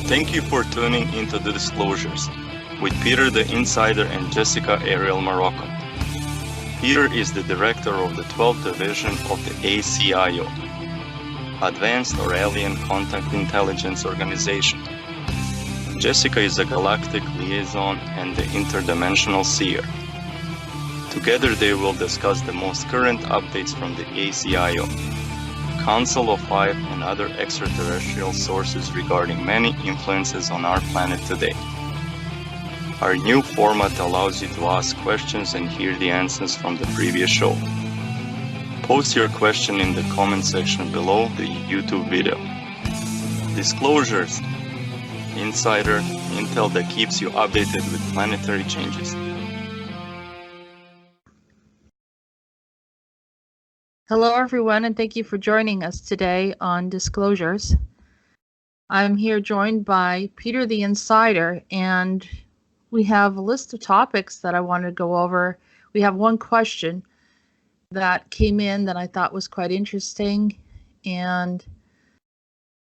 Thank you for tuning into The Disclosures with Peter the Insider and Jessica Ariel Morocco. Peter is the director of the 12th Division of the ACIO, Advanced or Alien Contact Intelligence Organization. Jessica is a galactic liaison and the interdimensional seer. Together they will discuss the most current updates from the ACIO, Council of Five, and other extraterrestrial sources regarding many influences on our planet today. Our new format allows you to ask questions and hear the answers from the previous show. Post your question in the comment section below the YouTube video. Disclosures, Insider, intel that keeps you updated with planetary changes. Hello everyone, and thank you for joining us today on Disclosures. I'm here joined by Peter the Insider, and we have a list of topics that I want to go over. We have one question that came in that I thought was quite interesting, and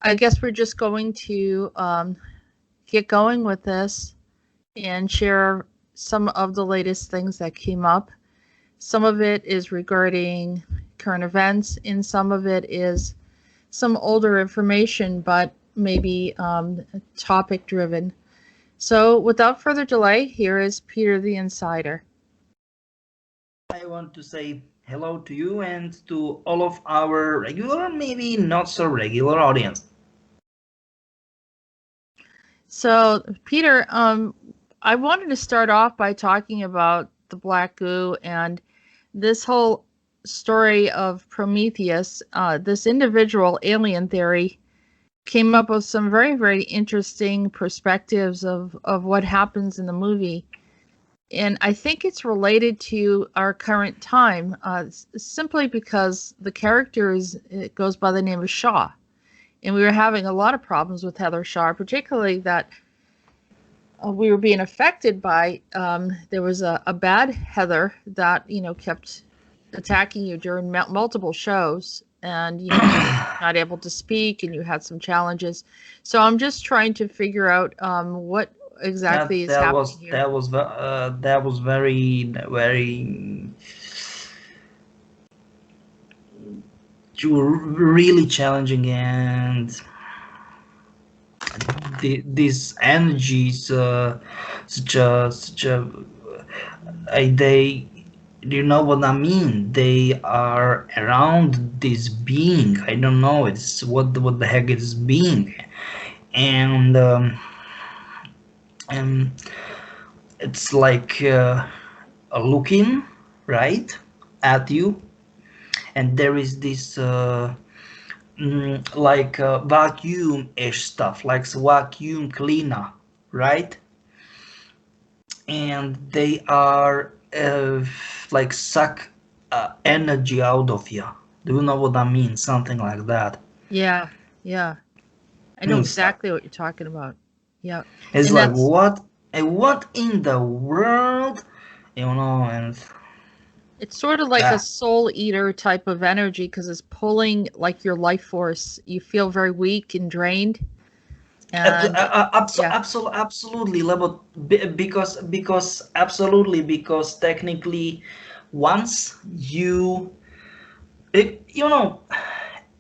I guess we're just going to get going with this and share some of the latest things that came up. Some of it is regarding current events, and some of it is some older information, but maybe topic driven. So without further delay, here is Peter the Insider. I want to say hello to you and to all of our regular, maybe not so regular audience. So Peter, I wanted to start off by talking about the black goo and this whole story of Prometheus. This individual alien theory came up with some very, very interesting perspectives of what happens in the movie. And I think it's related to our current time, simply because the character it goes by the name of Shaw. And we were having a lot of problems with Heather Shaw, particularly that we were being affected by, there was a bad Heather that, kept attacking you during multiple shows, and you were not able to speak, and you had some challenges. So I'm just trying to figure out what exactly is happening here. That was very, very really challenging, and these energies, they. Do you know what I mean? They are around this being. I don't know. It's what the heck is being, and it's like looking right at you, and there is this like vacuum-ish stuff, like vacuum cleaner, right? And they are like suck energy out of you. Do you know what I mean? Something like that. Yeah. I know exactly what you're talking about. Yeah. It's like, what in the world? And it's sort of like a soul eater type of energy, because it's pulling like your life force. You feel very weak and drained. And absolutely, because technically, once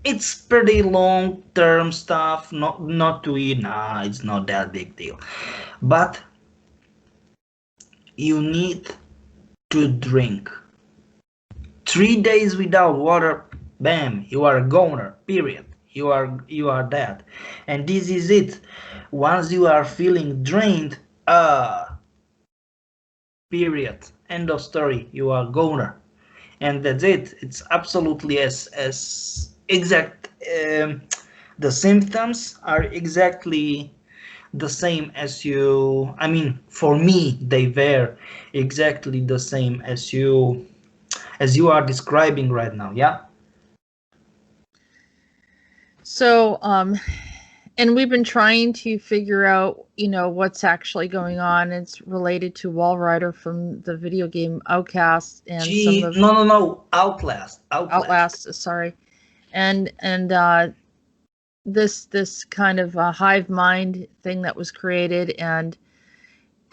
it's pretty long-term stuff. Not to eat. Nah, it's not that big deal. But you need to drink. 3 days without water, bam, you are a goner. Period. You are dead, and this is it. Once you are feeling drained, period, end of story. You are goner, and that's it. It's absolutely as exact. The symptoms are exactly the same as you. I mean, for me, they were exactly the same as you are describing right now. Yeah. So, and we've been trying to figure out, what's actually going on. It's related to Walrider from the video game Outcast and Outlast. Outlast, sorry. And this kind of hive mind thing that was created, and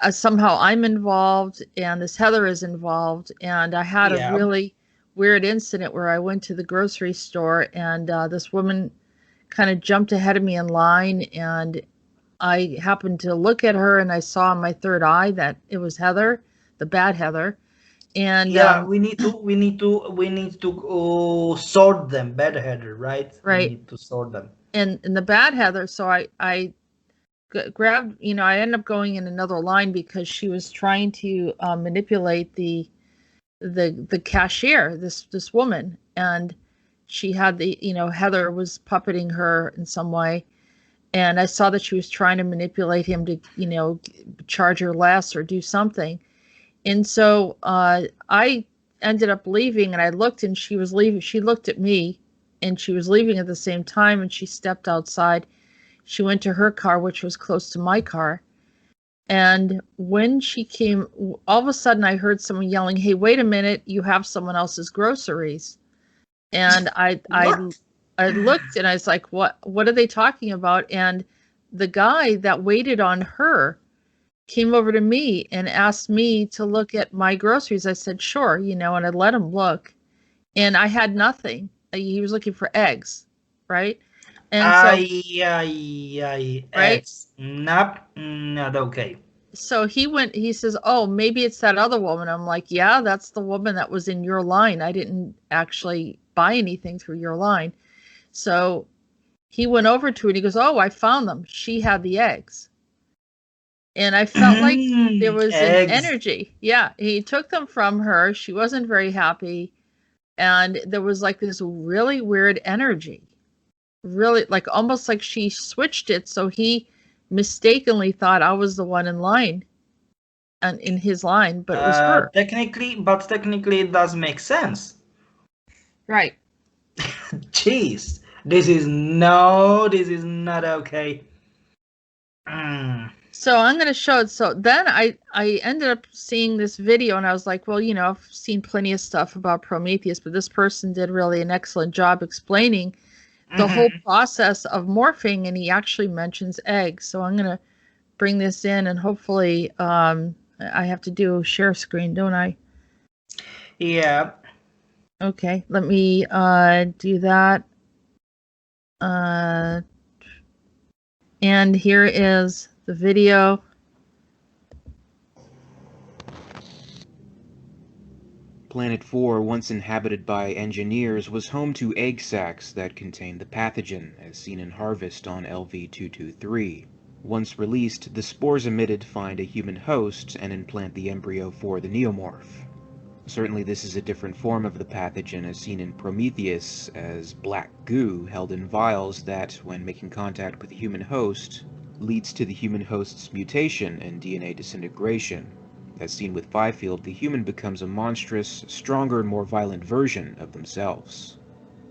somehow I'm involved, and this Heather is involved, and I had a Yeah. really weird incident where I went to the grocery store, and this woman kind of jumped ahead of me in line, and I happened to look at her, and I saw in my third eye that it was Heather, the bad Heather, and Yeah, we need to sort them, bad header, right? We right, need to sort them. and the bad Heather. So I grabbed, I ended up going in another line because she was trying to manipulate the cashier, this woman, and she had Heather was puppeting her in some way, and I saw that she was trying to manipulate him to charge her less or do something. And so I ended up leaving, and I looked, and she was leaving. She looked at me, and she was leaving at the same time, and she stepped outside. She went to her car, which was close to my car. And when she came, all of a sudden I heard someone yelling, "Hey, wait a minute, you have someone else's groceries." And What? I looked, and I was like, what are they talking about? And the guy that waited on her came over to me and asked me to look at my groceries. I said, sure, and I let him look. And I had nothing. He was looking for eggs, right? And so, Ay, right? it's not okay. So he says, oh, maybe it's that other woman. I'm like, yeah, that's the woman that was in your line. I didn't actually buy anything through your line. So he went over to it. He goes, oh, I found them. She had the eggs. And I felt like there was an Eggs. energy. Yeah, he took them from her. She wasn't very happy. And there was like this really weird energy. Really, like almost like she switched it. So he mistakenly thought I was the one in line and in his line, but it was her. Technically it does make sense. Right. Jeez, this is not okay. So I'm going to show it. So then I ended up seeing this video, and I was like, well, I've seen plenty of stuff about Prometheus, but this person did really an excellent job explaining the whole process of morphing, and he actually mentions eggs. So I'm going to bring this in, and hopefully I have to do a share screen, don't I? Yeah. Okay, let me do that. And here is the video. Planet 4, once inhabited by engineers, was home to egg sacs that contained the pathogen, as seen in Harvest on LV-223. Once released, the spores emitted find a human host and implant the embryo for the neomorph. Certainly this is a different form of the pathogen as seen in Prometheus, as black goo held in vials that, when making contact with the human host, leads to the human host's mutation and DNA disintegration. As seen with Fifield, the human becomes a monstrous, stronger and more violent version of themselves.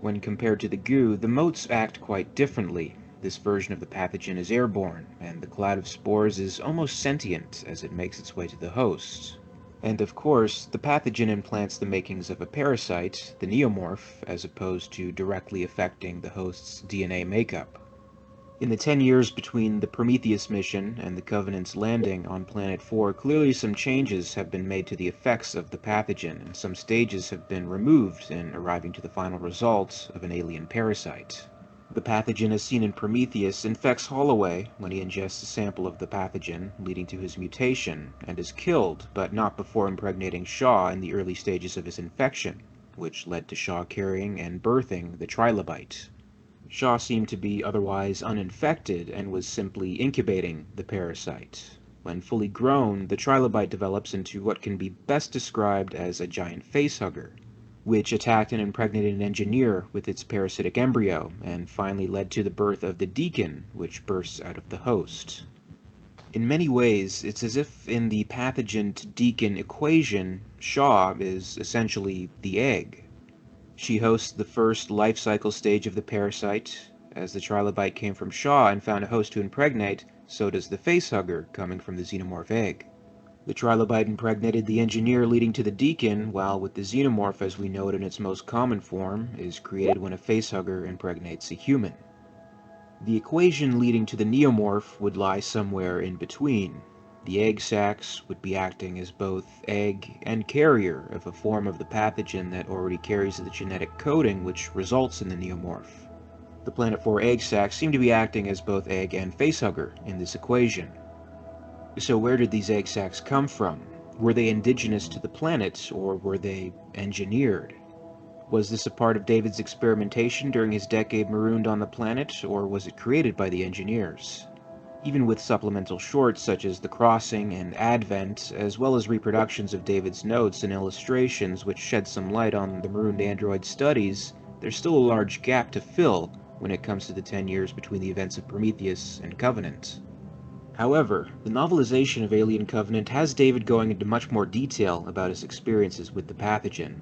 When compared to the goo, the motes act quite differently. This version of the pathogen is airborne, and the cloud of spores is almost sentient as it makes its way to the host. And of course, the pathogen implants the makings of a parasite, the neomorph, as opposed to directly affecting the host's DNA makeup. In the 10 years between the Prometheus mission and the Covenant's landing on Planet 4, clearly some changes have been made to the effects of the pathogen, and some stages have been removed in arriving to the final result of an alien parasite. The pathogen, as seen in Prometheus, infects Holloway when he ingests a sample of the pathogen, leading to his mutation, and is killed, but not before impregnating Shaw in the early stages of his infection, which led to Shaw carrying and birthing the trilobite. Shaw seemed to be otherwise uninfected and was simply incubating the parasite. When fully grown, the trilobite develops into what can be best described as a giant facehugger, which attacked and impregnated an engineer with its parasitic embryo, and finally led to the birth of the deacon, which bursts out of the host. In many ways, it's as if in the pathogen-to-deacon equation, Shaw is essentially the egg. She hosts the first life cycle stage of the parasite. As the trilobite came from Shaw and found a host to impregnate, so does the facehugger coming from the xenomorph egg. The trilobite impregnated the engineer leading to the deacon, while with the xenomorph as we know it in its most common form, is created when a facehugger impregnates a human. The equation leading to the neomorph would lie somewhere in between. The egg sacs would be acting as both egg and carrier of a form of the pathogen that already carries the genetic coding which results in the neomorph. The Planet 4 egg sacs seem to be acting as both egg and facehugger in this equation. So where did these egg sacs come from? Were they indigenous to the planet, or were they engineered? Was this a part of David's experimentation during his decade marooned on the planet, or was it created by the engineers? Even with supplemental shorts such as The Crossing and Advent, as well as reproductions of David's notes and illustrations which shed some light on the marooned android studies, there's still a large gap to fill when it comes to the 10 years between the events of Prometheus and Covenant. However, the novelization of Alien Covenant has David going into much more detail about his experiences with the pathogen.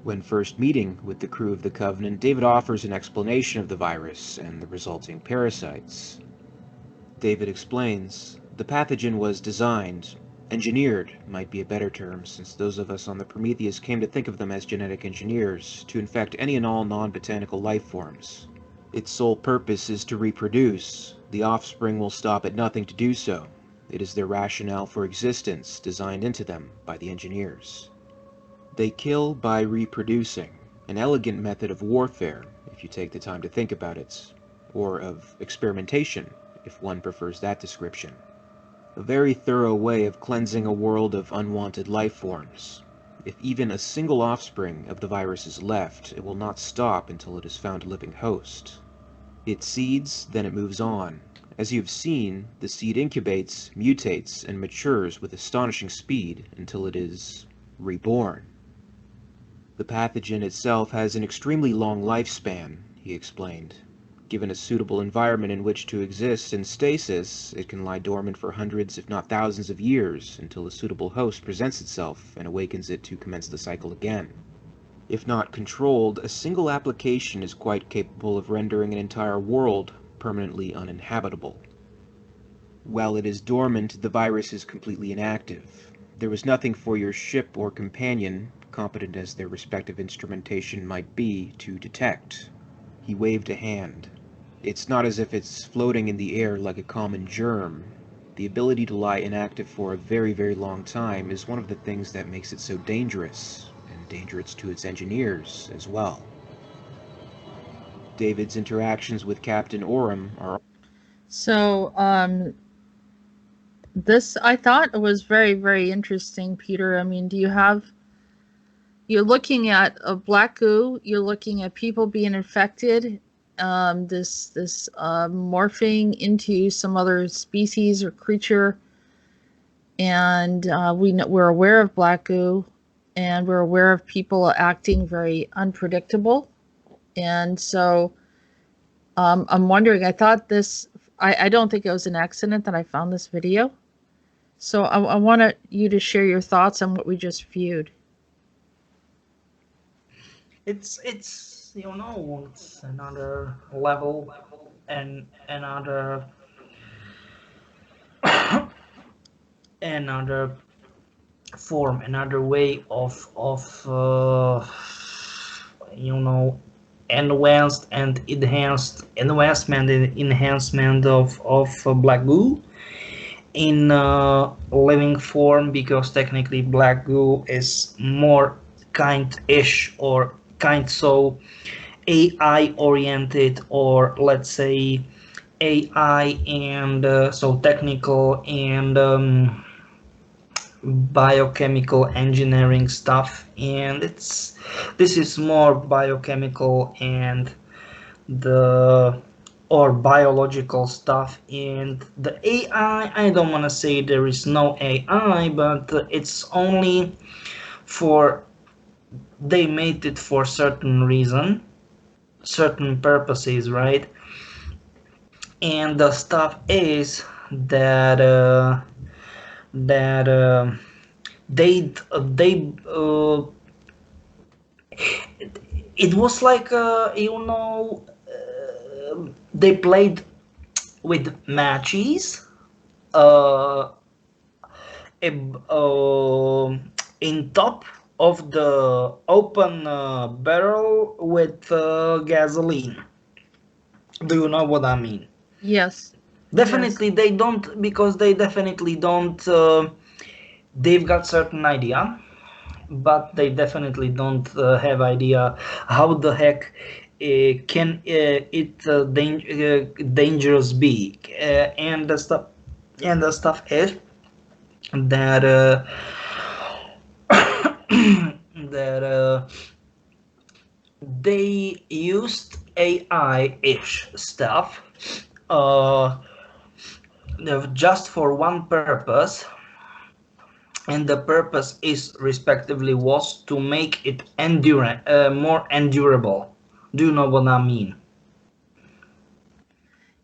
When first meeting with the crew of the Covenant, David offers an explanation of the virus and the resulting parasites. David explains, the pathogen was designed, engineered might be a better term, since those of us on the Prometheus came to think of them as genetic engineers, to infect any and all non-botanical life forms. Its sole purpose is to reproduce. The offspring will stop at nothing to do so. It is their rationale for existence, designed into them by the engineers. They kill by reproducing, an elegant method of warfare, if you take the time to think about it, or of experimentation, if one prefers that description. A very thorough way of cleansing a world of unwanted life forms. If even a single offspring of the virus is left, it will not stop until it has found a living host. It seeds, then it moves on. As you've seen, the seed incubates, mutates, and matures with astonishing speed until it is reborn. The pathogen itself has an extremely long lifespan, he explained. Given a suitable environment in which to exist in stasis, it can lie dormant for hundreds if not thousands of years until a suitable host presents itself and awakens it to commence the cycle again. If not controlled, a single application is quite capable of rendering an entire world permanently uninhabitable. While it is dormant, the virus is completely inactive. There was nothing for your ship or companion, competent as their respective instrumentation might be, to detect. He waved a hand. It's not as if it's floating in the air like a common germ. The ability to lie inactive for a very, very long time is one of the things that makes it so dangerous, and dangerous to its engineers as well. David's interactions with Captain Oram are... So, this I thought was very, very interesting, Peter. I mean, you're looking at a black goo, you're looking at people being infected, this morphing into some other species or creature, and we're aware of black goo, and we're aware of people acting very unpredictable, and so I'm wondering. I thought this. I don't think it was an accident that I found this video, so I wanted you to share your thoughts on what we just viewed. It's it's another level and another another form, another way of enhancement of black goo in living form, because technically black goo is more kind-ish or kind so AI oriented, or let's say AI and so technical and biochemical engineering stuff, and this is more biochemical and the or biological stuff. And the AI, I don't want to say there is no AI, but it's only for, they made it for certain reason, certain purposes, right? And the stuff is that they it was like they played with matches in top of the open barrel with gasoline. Do you know what I mean? Yes. Definitely they don't, because they definitely don't. They've got certain idea, but they definitely don't have idea how the heck can it dangerous be, and the stuff is that that they used AI-ish stuff uh, just for one purpose, and the purpose is respectively was to make it more endurable. Do you know what I mean?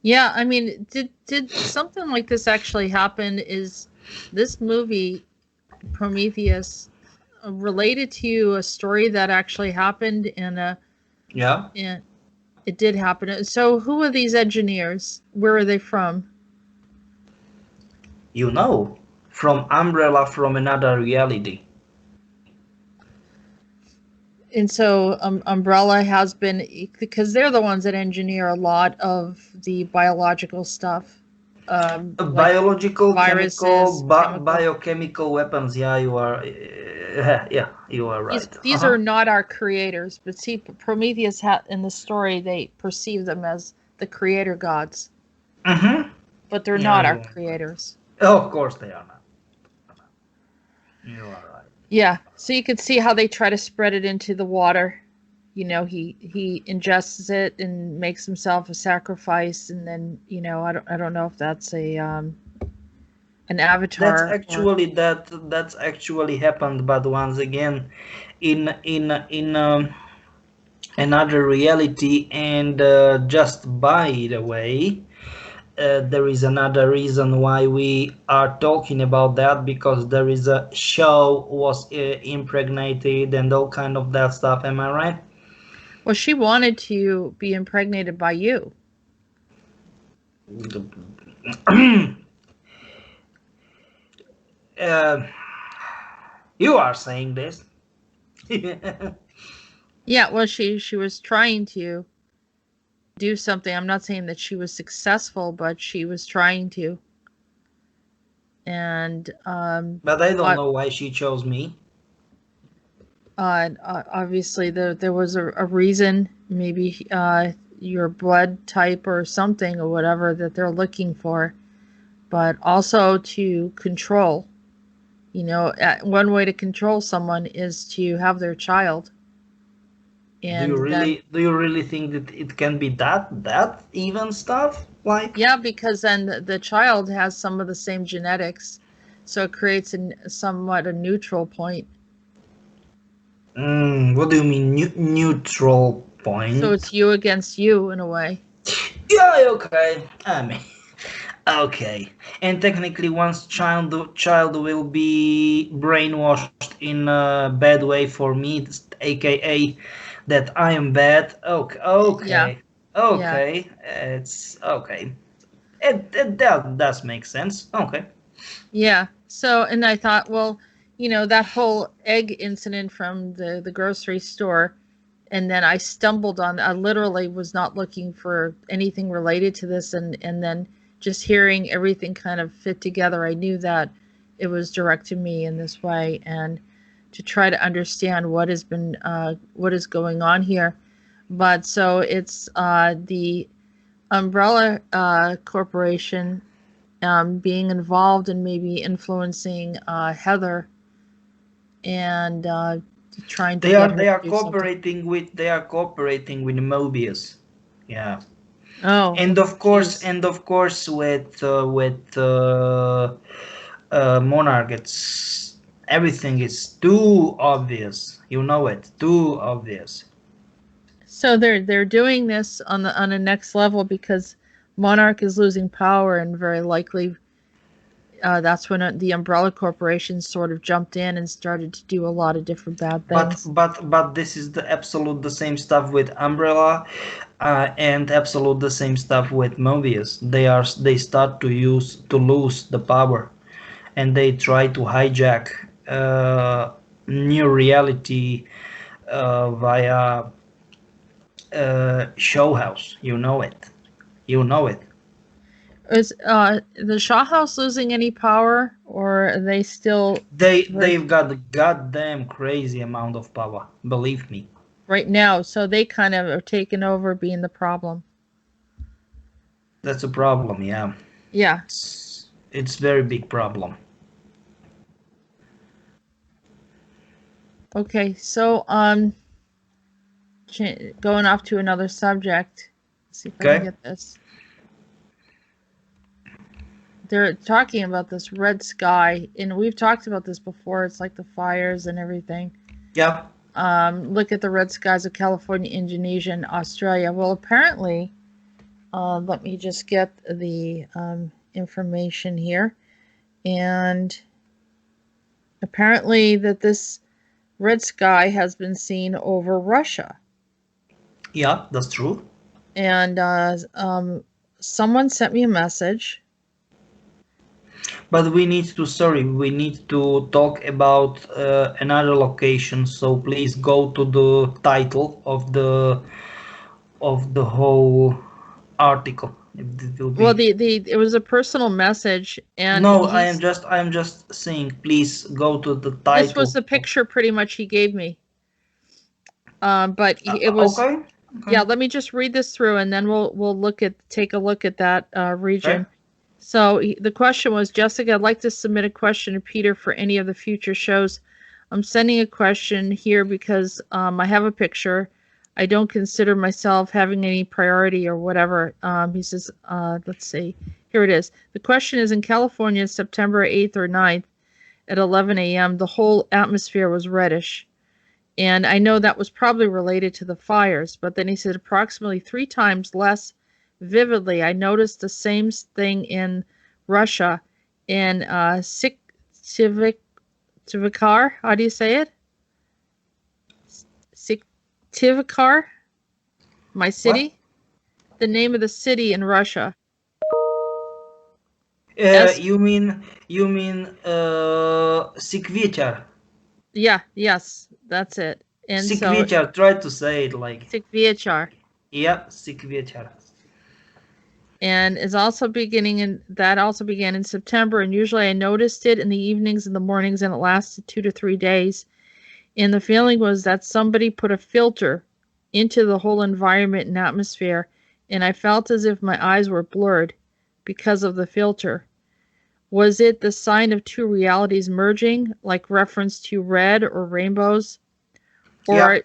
Yeah, I mean, did something like this actually happen? Is this movie Prometheus related to a story that actually happened Yeah, in it did happen. So who are these engineers? Where are they from? you know, from Umbrella from another reality. And so Umbrella has been, because they're the ones that engineer a lot of the biological stuff, like Biological, chemical, viruses, chemical. biochemical weapons. Yeah, you are. Yeah, you are These right. these are not our creators, but see, Prometheus in the story they perceive them as the creator gods, Mm-hmm. but they're Yeah, not our you are right. creators. Oh, of course they are not. You are right. Yeah, so you can see how they try to spread it into the water. He ingests it and makes himself a sacrifice, and then I don't know if that's an That's avatar or actually that's actually happened, but once again, in another reality, and just by the way, there is another reason why we are talking about that, because there is a show was impregnated and all kind of that stuff. Am I right? well, she wanted to be impregnated by you. uh, you are saying this. Yeah, well, she was trying to do something. I'm not saying that she was successful, but she was trying to. And But I don't uh, know why she chose me. obviously there was a reason, maybe your blood type or something or whatever that they're looking for, but also to control. One way to control someone is to have their child, and then Do you really think that it can be that even stuff like? yeah, because then the child has some of the same genetics, so it creates somewhat a neutral point. What do you mean neutral So point? it's you against you in a way. Yeah, okay. I mean, okay. And technically, once child will be brainwashed in a bad way for me, aka that I am bad. Okay, Yeah, okay, yeah. okay. It's okay. It that does make sense. Okay. Yeah. So, and I thought, well, that whole egg incident from the grocery store, and then I stumbled on, I literally was not looking for anything related to this, and then just hearing everything kind of fit together, I knew that it was direct to me in this way, and to try to understand what is going on here. But so it's the Umbrella Corporation being involved and maybe influencing Heather, and trying to get her They to are do something. cooperating with Mobius. Yeah. Oh, jeez. And of course with Monarch, it's everything is too obvious. You know it, too obvious. So they're doing this on the next level because Monarch is losing power, and very likely that's when the Umbrella Corporation sort of jumped in and started to do a lot of different bad things. But this is the absolute the same stuff with Umbrella, and absolute the same stuff with Mobius. They start to lose the power, and they try to hijack new reality via show house. You know it. You know it. Is the Shaw House losing any power, or are they still They've got a goddamn crazy amount of power, believe me. right now? So they kind of are taking over, being the problem. That's a problem, yeah. Yeah. It's very big problem. Okay. So going off to another subject. Let's see if I can get this. They're talking about this red sky, and we've talked about this before. It's like the fires and everything. Yeah. Look at the red skies of California, Indonesia, and Australia. Well, apparently, let me just get the information here. And apparently that this red sky has been seen over Russia. Yeah, that's true. And someone sent me a message. But we need to talk about another location. So please go to the title of the whole article. It will be... Well, it was a personal message, and no, I am just saying. Please go to the title. This was the picture, pretty much, he gave me. But it was okay. Yeah. Let me just read this through, and then we'll take a look at that region. Okay. So the question was, Jessica, I'd like to submit a question to Peter for any of the future shows. I'm sending a question here because I have a picture. I don't consider myself having any priority or whatever. He says, let's see. Here it is. The question is, in California, September 8th or 9th at 11 a.m., the whole atmosphere was reddish. And I know that was probably related to the fires, but then he said approximately 3 times less vividly. I noticed the same thing in Russia, in Syktyvkar. How do you say it? Syktyvkar, my city. What? The name of the city in Russia. You mean Syktyvkar? Yeah. Yes, that's it. And Syktyvkar. Try to say it like Syktyvkar. Yeah, Syktyvkar. And is also began in September, and usually I noticed it in the evenings and the mornings, and it lasted 2 to 3 days. And the feeling was that somebody put a filter into the whole environment and atmosphere, and I felt as if my eyes were blurred because of the filter. Was it the sign of 2 realities merging, like reference to red or rainbows? Or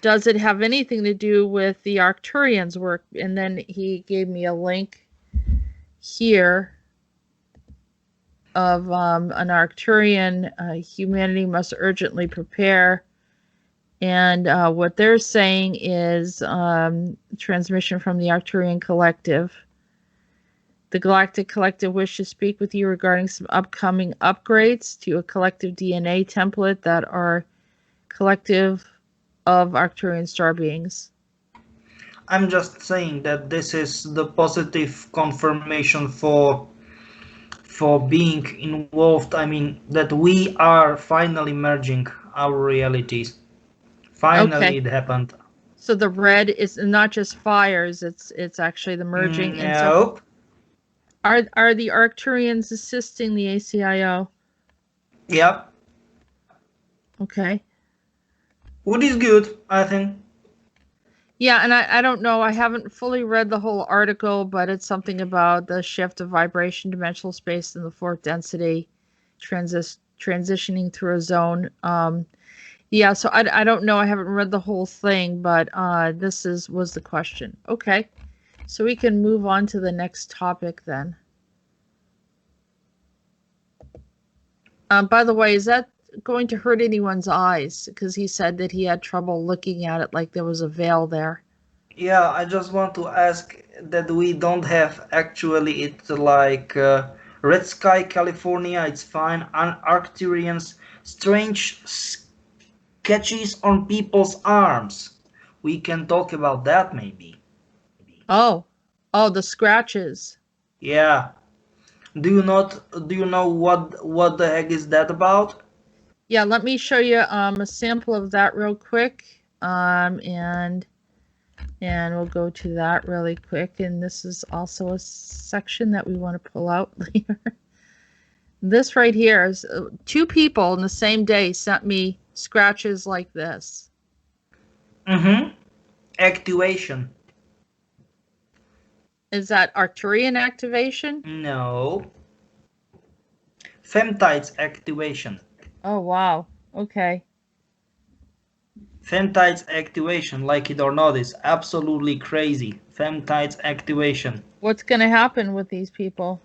does it have anything to do with the Arcturians' work? And then he gave me a link here of an Arcturian, humanity must urgently prepare. And what they're saying is transmission from the Arcturian Collective. The Galactic Collective wish to speak with you regarding some upcoming upgrades to a collective DNA template that are collective of Arcturian star beings. I'm just saying that this is the positive confirmation for being involved. I mean, that we are finally merging our realities. Finally, it happened. So the red is not just fires; it's actually the merging. Nope. Are the Arcturians assisting the ACIO? Yep. Okay. What is good, I think. Yeah, and I don't know. I haven't fully read the whole article, but it's something about the shift of vibration, dimensional space, and the 4th density transitioning through a zone. Yeah, so I don't know. I haven't read the whole thing, but this was the question. Okay, so we can move on to the next topic then. By the way, is that going to hurt anyone's eyes? Because he said that he had trouble looking at it, like there was a veil there. Yeah, I just want to ask that we don't have actually it like Red Sky California, it's fine, Arcturians, strange sketches on people's arms. We can talk about that maybe. Oh, the scratches. Yeah. Do you know what the heck is that about? Yeah, let me show you a sample of that real quick. And And we'll go to that really quick. And this is also a section that we want to pull out later. This right here is 2 people in the same day sent me scratches like this. Activation. Is that Arcturian activation? No. Femtides activation. Oh, wow. Okay. Femtides activation, like it or not, is absolutely crazy. Femtides activation. What's going to happen with these people?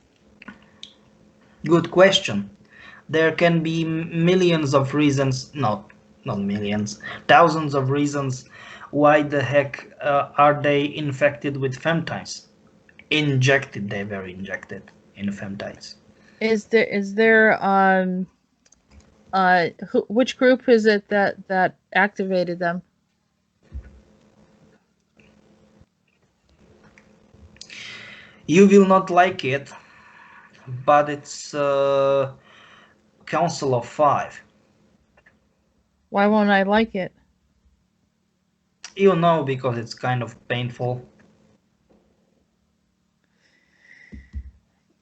Good question. There can be millions of reasons, not millions, thousands of reasons why the heck are they infected with femtides. Injected, they were injected in femtides. Is there which group is it that activated them? You will not like it, but it's Council of 5. Why won't I like it? You know, because it's kind of painful.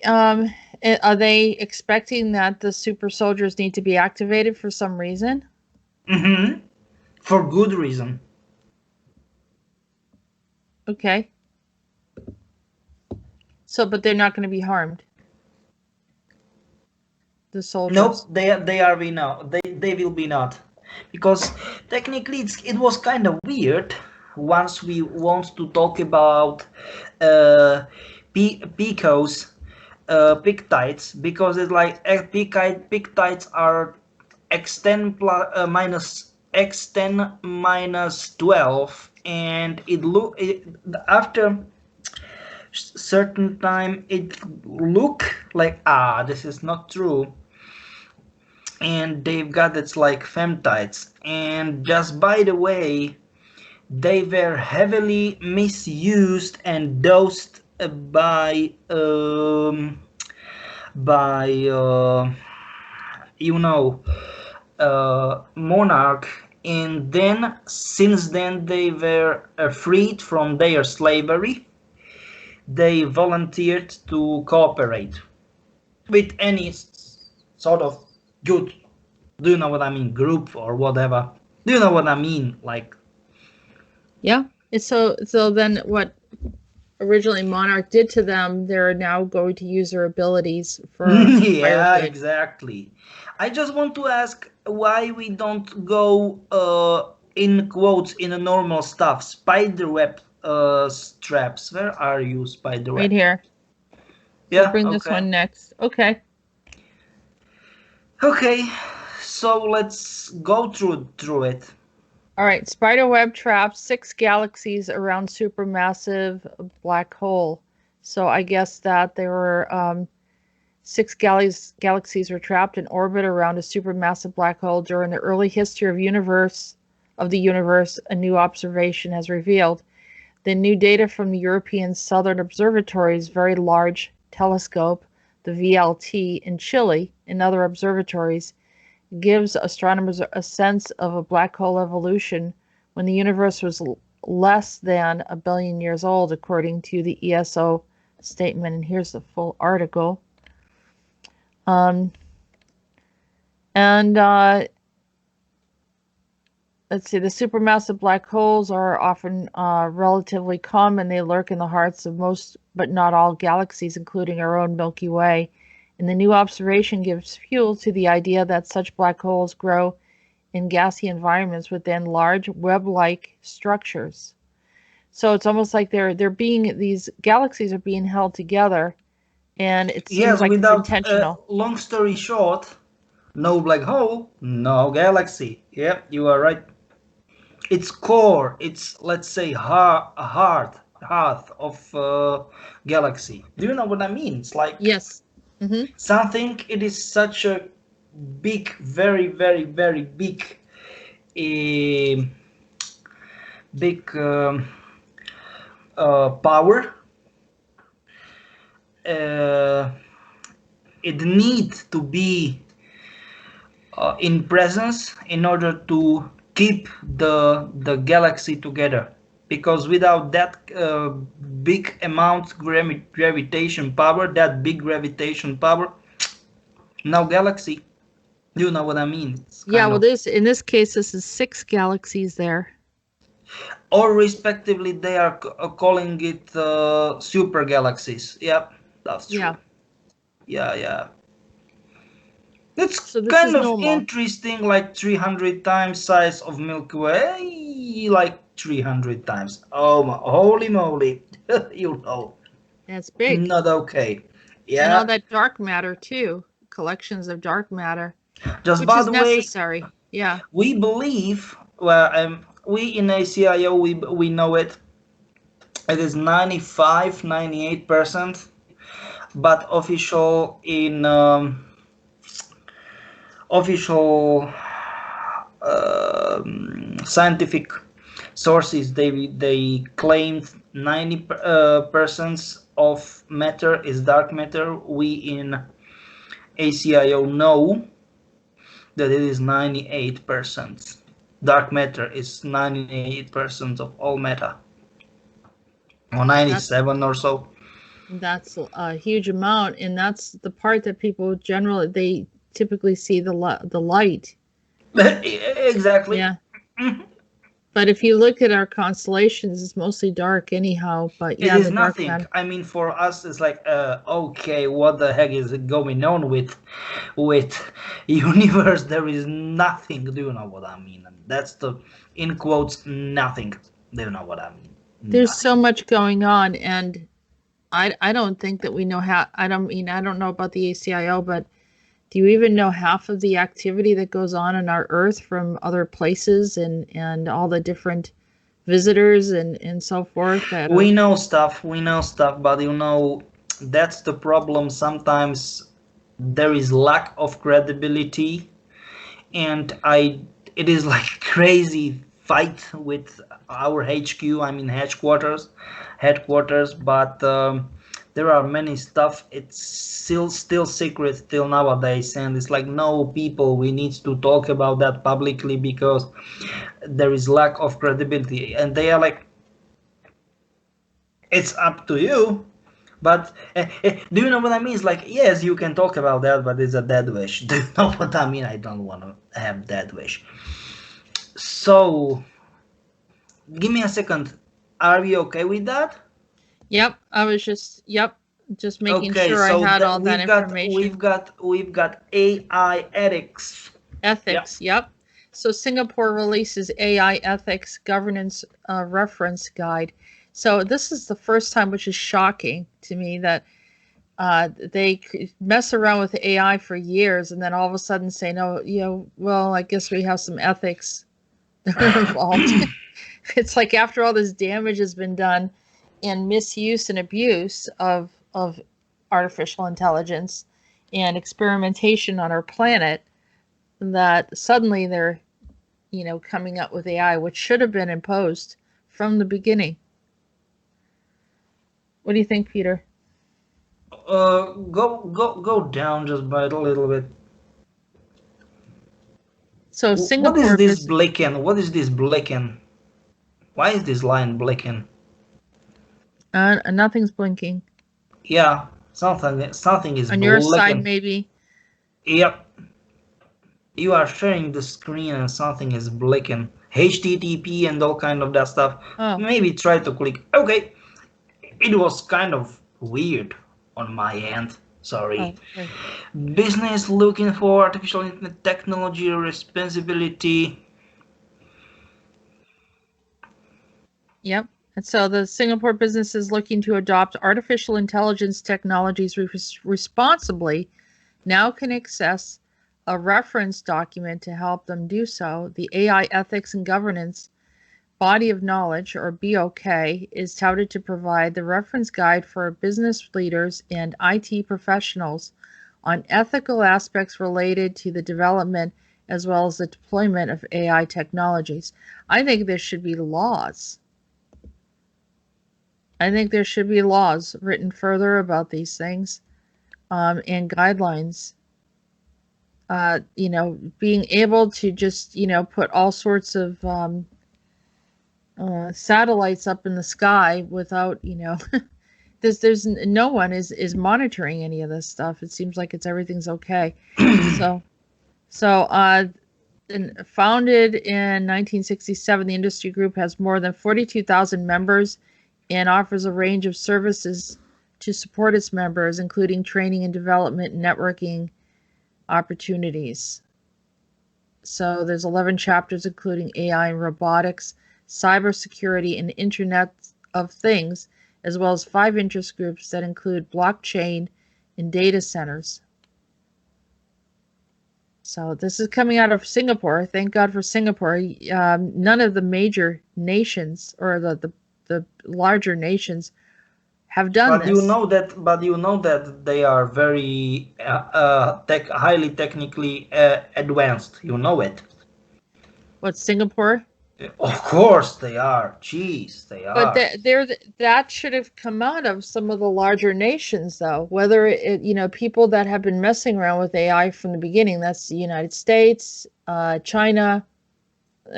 Are they expecting that the super soldiers need to be activated for some reason? For good reason. Okay. So, but they're not going to be harmed. The soldiers. Nope, they are be now. They will be not, because technically it was kind of weird. Once we want to talk about picos. Pictides, because it's like pictides are x10 minus x10 minus 12, and after certain time it look like this is not true, and they've got it's like femtides. And just by the way, they were heavily misused and dosed by Monarch, and then since then they were freed from their slavery. They volunteered to cooperate with any sort of good, do you know what I mean, group or whatever. Do you know what I mean? Like, yeah. So then what originally Monarch did to them, they're now going to use their abilities for yeah, exactly. I just want to ask why we don't go in quotes in a normal stuff, spiderweb straps. Where are you, spiderweb? Right here. Yeah, we'll bring this one next. Okay, so let's go through it. All right, spiderweb traps 6 galaxies around supermassive black hole. So I guess that there were 6 galaxies were trapped in orbit around a supermassive black hole during the early history of the universe. A new observation has revealed. The new data from the European Southern Observatory's Very Large Telescope, the VLT, in Chile and other observatories gives astronomers a sense of a black hole evolution when the universe was less than 1 billion years old, according to the ESO statement. And here's the full article. Let's see, the supermassive black holes are often relatively common. They lurk in the hearts of most, but not all, galaxies, including our own Milky Way. And the new observation gives fuel to the idea that such black holes grow in gassy environments within large web-like structures. So it's almost like these galaxies are being held together, and it seems like it's intentional. Long story short, no black hole, no galaxy. Yeah, you are right. Its core, it's, let's say, heart of galaxy. Do you know what I mean? It's like, yes. Something, it is such a big, very, very, very big, power. It needs to be in presence in order to keep the galaxy together. because without that big amount gravitation power, that big gravitation power, no galaxy. You know what I mean? It's Yeah, kind well, of, this in this case, this is 6 galaxies there. or respectively, they are calling it super galaxies. Yep, that's true. Yeah. Yeah. It's So this kind is of normal. interesting, like 300 times size of Milky Way, like 300 times. Oh, holy moly. You know, That's big. not okay. And all Yeah, that dark matter too. Collections of dark matter, just which by is the way, necessary. Yeah. we believe, well, we in ACIO, we know it. It is 95, 98%, but official scientific sources, they claimed 90% of matter is dark matter. We in ACIO know that it is 98%. Dark matter is 98% of all matter, or 97 or so. That's a huge amount, and that's the part that people generally they typically see the light. Exactly. Yeah. But if you look at our constellations, it's mostly dark anyhow. But It yeah, is the dark nothing. matter. I mean, for us, it's like, okay, what the heck is going on with universe? There is nothing. Do you know what I mean? And that's the, in quotes, nothing. Do you know what I mean? There's Nothing. so much going on, and I don't think that we know how. I don't know about the ACIO, but do you even know half of the activity that goes on our Earth from other places and all the different visitors and so forth that are. We know stuff, but you know, that's the problem. Sometimes there is lack of credibility, and it is like crazy fight with our HQ. I mean headquarters, but there are many stuff. It's still secret till nowadays, and it's like, no, people, we need to talk about that publicly because there is lack of credibility, and they are like, it's up to you. But do you know what I mean? It's like, yes, you can talk about that, but it's a dead wish. Do you know what I mean? I don't want to have dead wish. So, give me a second. Are we okay with that? Yep, I was just making Okay, sure I so had all that we've information. got AI ethics. Yeah. Ethics, yep. So Singapore releases AI ethics governance reference guide. So this is the first time, which is shocking to me, that they mess around with AI for years and then all of a sudden say, no, well, I guess we have some ethics that are involved. It's like after all this damage has been done and misuse and abuse of artificial intelligence and experimentation on our planet, that suddenly they're coming up with AI, which should have been imposed from the beginning. What do you think, Peter? Go down just by a little bit. So What is Singapore this business. blinking? What is this blinking? Why is this line blinking? Nothing's blinking Yeah, something is on your side, blinking. maybe. Yep, you are sharing the screen and something is blinking. HTTP and all kind of that stuff. Oh, Maybe try to click. Okay, it was kind of weird on my end. Sorry. okay. Business looking for artificial technology responsibility. Yep. And so the Singapore business is looking to adopt artificial intelligence technologies responsibly. Now can access a reference document to help them do so. The AI Ethics and Governance Body of Knowledge, or BOK, is touted to provide the reference guide for business leaders and IT professionals on ethical aspects related to the development as well as the deployment of AI technologies. I think there should be laws. I think there should be laws written further about these things and guidelines. Being able to just, put all sorts of satellites up in the sky without, there's no one is monitoring any of this stuff. It seems like everything's okay. So founded in 1967, the industry group has more than 42,000 members and offers a range of services to support its members, including training and development, networking opportunities. So there's 11 chapters, including AI and robotics, cybersecurity, and Internet of Things, as well as 5 interest groups that include blockchain and data centers. So this is coming out of Singapore. Thank God for Singapore. None of the major nations or the larger nations have done But this. you know that they are very highly technically advanced. You know it. What, Singapore? Of course they are. Jeez, they are. But that should have come out of some of the larger nations, though. Whether people that have been messing around with AI from the beginning. That's the United States, China,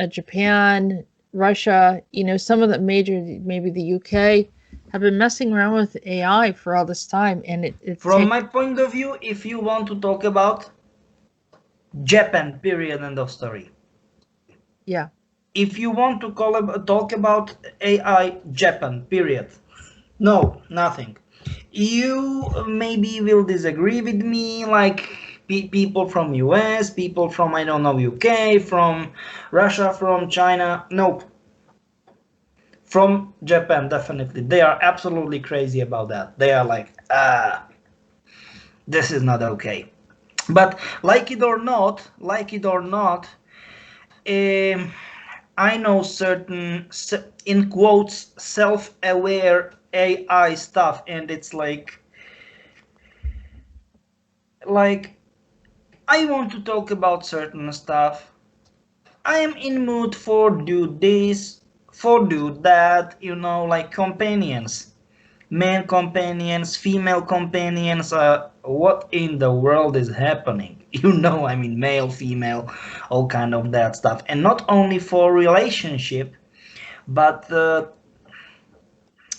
Japan, Russia. Some of the major, maybe the UK, have been messing around with AI for all this time. And from my point of view, if you want to talk about Japan, period, end of story. Yeah. If you want to talk about AI, Japan, period. No, nothing. You maybe will disagree with me, like people from US, people from, I don't know, UK, from Russia, from China. Nope. From Japan, definitely. They are absolutely crazy about that. They are like, this is not okay. But like it or not, I know certain, in quotes, self-aware AI stuff, and it's like I want to talk about certain stuff. I am in mood for do this, for do that, like companions. Man companions, female companions, what in the world is happening? I mean, male, female, all kind of that stuff. And not only for relationship, but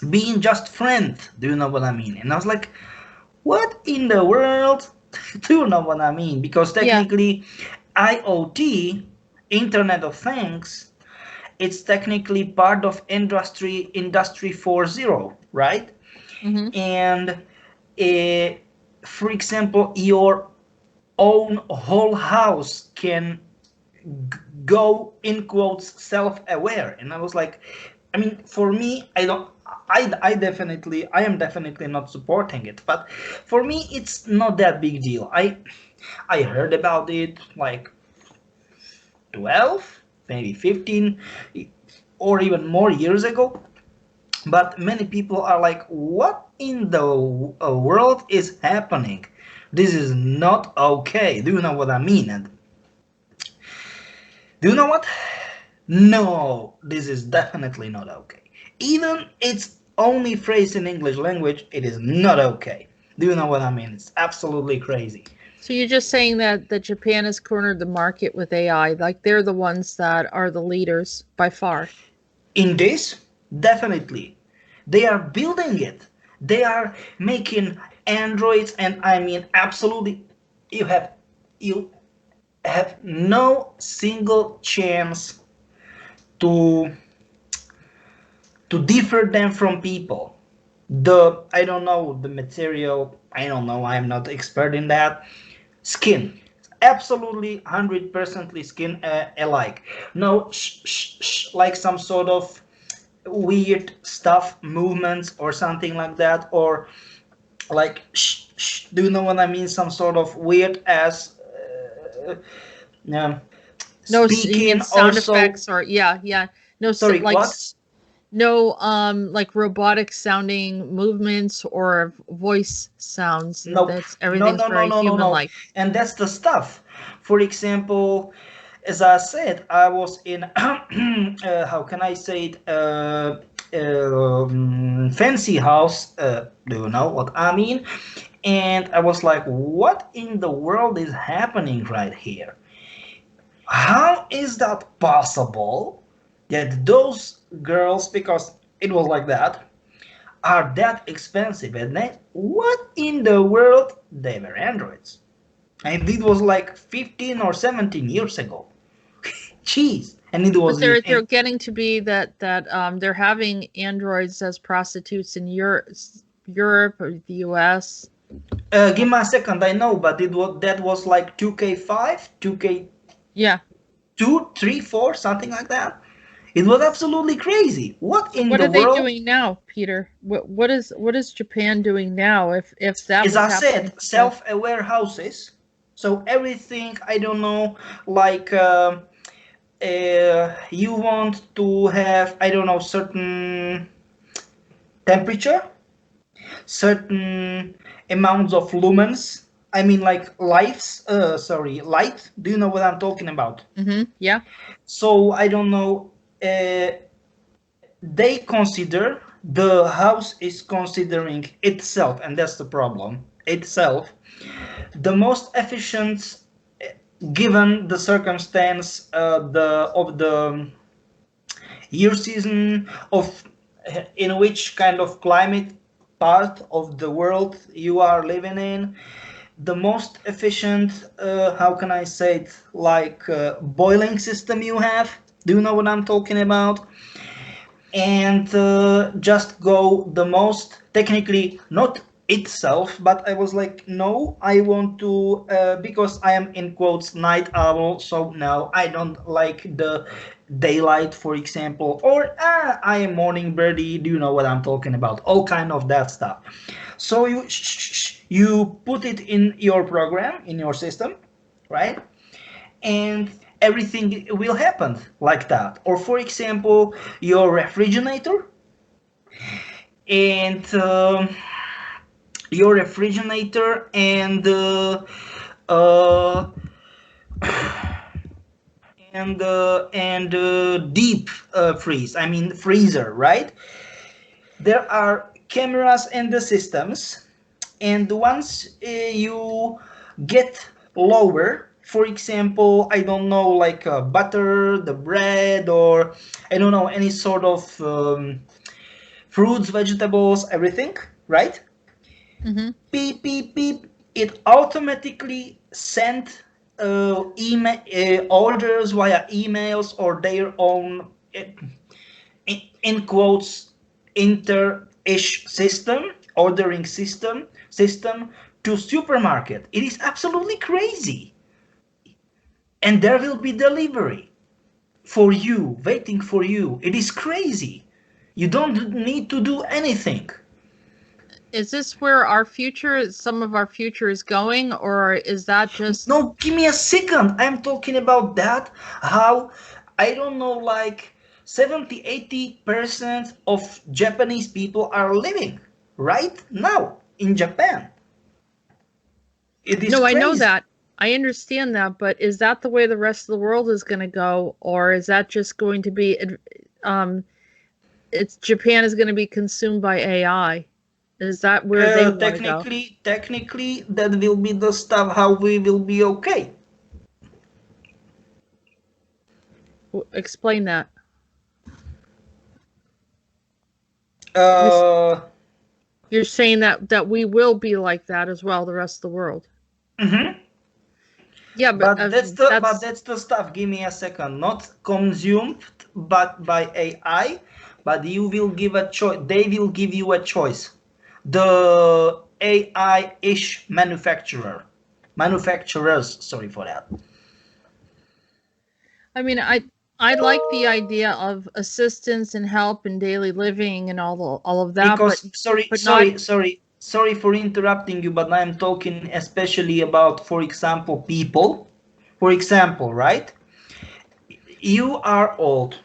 being just friend. Do you know what I mean? And I was like, what in the world? Do you know what I mean? Because technically, IoT, Internet of Things, it's technically part of Industry 4.0, right? Mm-hmm. And for example, your own whole house can go, in quotes, self-aware. And I was like, I mean, for me, I am definitely not supporting it, but for me it's not that big deal. I heard about it like 12, maybe 15 or even more years ago, but many people are like, what in the world is happening? This is not okay. Do you know what I mean? And do you know what? No, this is definitely not okay. Even its only phrase in English language, it is not okay. Do you know what I mean? It's absolutely crazy. So you're just saying that Japan has cornered the market with AI, like they're the ones that are the leaders by far. In this, definitely. They are building it. They are making androids, and I mean, absolutely, you have no single chance to differ them from people. I don't know the material, I don't know, I'm not expert in that. Skin, absolutely 100% skin alike. No like some sort of weird stuff, movements or something like that, or like do you know what I mean? Some sort of weird ass No speaking sound also, effects or no. Sorry, like what? No like robotic sounding movements or voice sounds. Nope. That's everything's No, very human like. And that's the stuff. For example, as I said, I was in how can I say it, fancy house, do you know what I mean? And I was like, what in the world is happening right here? How is that possible that those girls, because it was like that, are that expensive. And then, what in the world? They were androids. And it was like 15 or 17 years ago. Jeez. And it was But they're getting to be that they're having androids as prostitutes in Europe or the US. Give me a second, I know, but that was like 2K5, 2K, Yeah. 2, 3, 4, something like that. It was absolutely crazy. What in What the are they world? doing now, Peter? What is Japan doing now? If that As was I happening said, today? self-aware houses. So everything, I don't know, like you want to have, I don't know, certain temperature, certain amounts of lumens. I mean, like lights. Light. Do you know what I'm talking about? Yeah. So I don't know. They consider the house is considering itself, and that's the problem. Itself, the most efficient, given the circumstance, the year season of in which kind of climate part of the world you are living in, the most efficient, how can I say it, like boiling system you have. Do you know what I'm talking about? And just go the most technically, not itself, but I was like, no, I want to, because I am in quotes night owl, so no, I don't like the daylight, for example, or I am morning birdie. Do you know what I'm talking about? All kind of that stuff. So you put it in your program, in your system, right? And everything will happen like that. Or for example, your refrigerator, and your refrigerator uh, and deep freeze, I mean freezer, right? There are cameras in the systems, and once you get lower, for example, I don't know, like butter, the bread, or I don't know, any sort of fruits, vegetables, everything, right? Beep, beep, beep. It automatically sent email orders via emails or their own, in quotes, inter-ish system, ordering system to supermarket. It is absolutely crazy. And there will be delivery for you, waiting for you. It is crazy. You don't need to do anything. Is this where some of our future is going, or is that just... No, give me a second. I'm talking about that. How, I don't know, like 70-80% of Japanese people are living right now in Japan. It is No, I know crazy. that. I understand that, but is that the way the rest of the world is going to go, or is that just going to be Japan is going to be consumed by AI? Is that where they want to go? Technically, that will be the stuff how we will be okay. Explain that. Uh, You're saying that we will be like that as well, the rest of the world. Yeah, but that's the stuff. Give me a second. Not consumed, but by AI. But you will give a choice. They will give you a choice. The AI-ish manufacturers. Sorry for that. I mean, I like the idea of assistance and help in daily living and all of that. Because but sorry for interrupting you, but I'm talking especially about, for example, people. For example, right? You are old.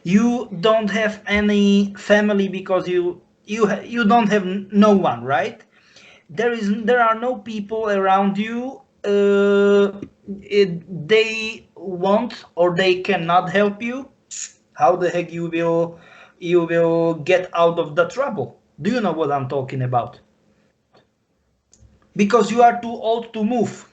You don't have any family because you don't have no one, right? There are no people around you. They won't or they cannot help you. How the heck you will get out of the trouble? Do you know what I'm talking about? Because you are too old to move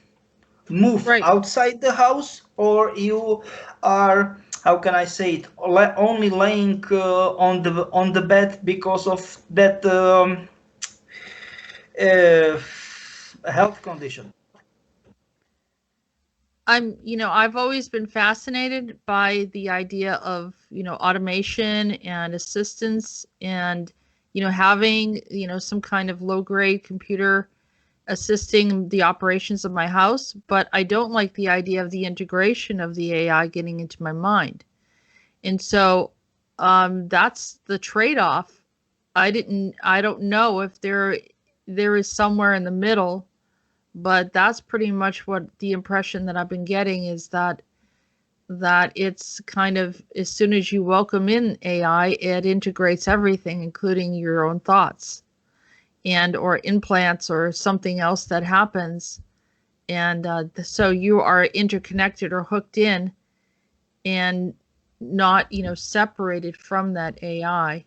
right. outside the house, or you are how can I say it? Only laying on the bed because of that health condition. I've always been fascinated by the idea of, automation and assistance and, having, some kind of low grade computer assisting the operations of my house, but I don't like the idea of the integration of the AI getting into my mind. And so that's the trade-off. I don't know if there is somewhere in the middle, but that's pretty much what the impression that I've been getting is that it's kind of as soon as you welcome in AI, it integrates everything, including your own thoughts and or implants or something else that happens. And so you are interconnected or hooked in and not, separated from that AI,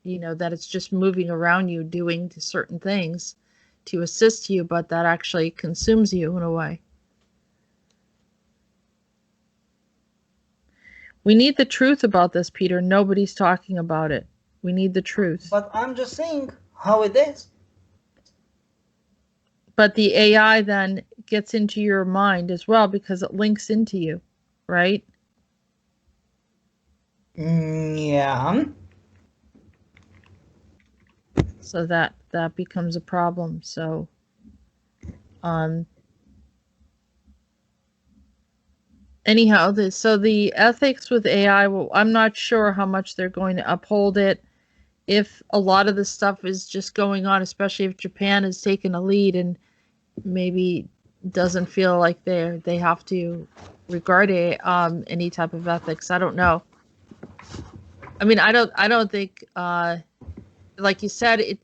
that it's just moving around you doing certain things to assist you, but that actually consumes you in a way. We need the truth about this, Peter. Nobody's talking about it. We need the truth. But I'm just saying how it is. But the AI then gets into your mind as well because it links into you, right? Yeah. So that becomes a problem. So anyhow, the ethics with AI, well, I'm not sure how much they're going to uphold it. If a lot of the stuff is just going on, especially if Japan has taken a lead and maybe doesn't feel like they have to regard any type of ethics. I don't know. I mean, I don't think like you said,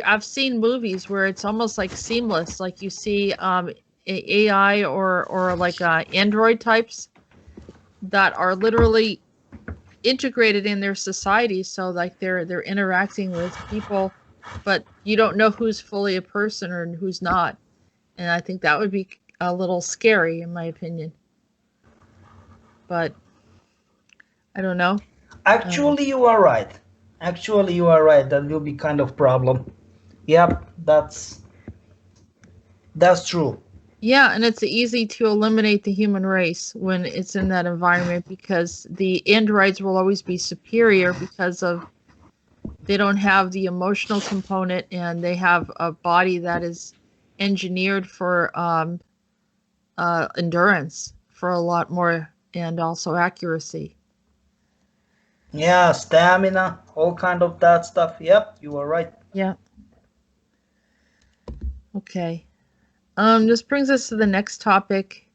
I've seen movies where it's almost like seamless. Like you see AI or like Android types that are literally integrated in their society. So like they're interacting with people, but you don't know who's fully a person or who's not. And I think that would be a little scary, in my opinion. But I don't know. Actually, you are right. Actually, you are right. That will be kind of problem. Yep, that's true. Yeah, and it's easy to eliminate the human race when it's in that environment because the androids will always be superior because of they don't have the emotional component and they have a body that is engineered for endurance for a lot more and also accuracy. Yeah, stamina, all kind of that stuff. Yep, you are right. Yeah. Okay. This brings us to the next topic,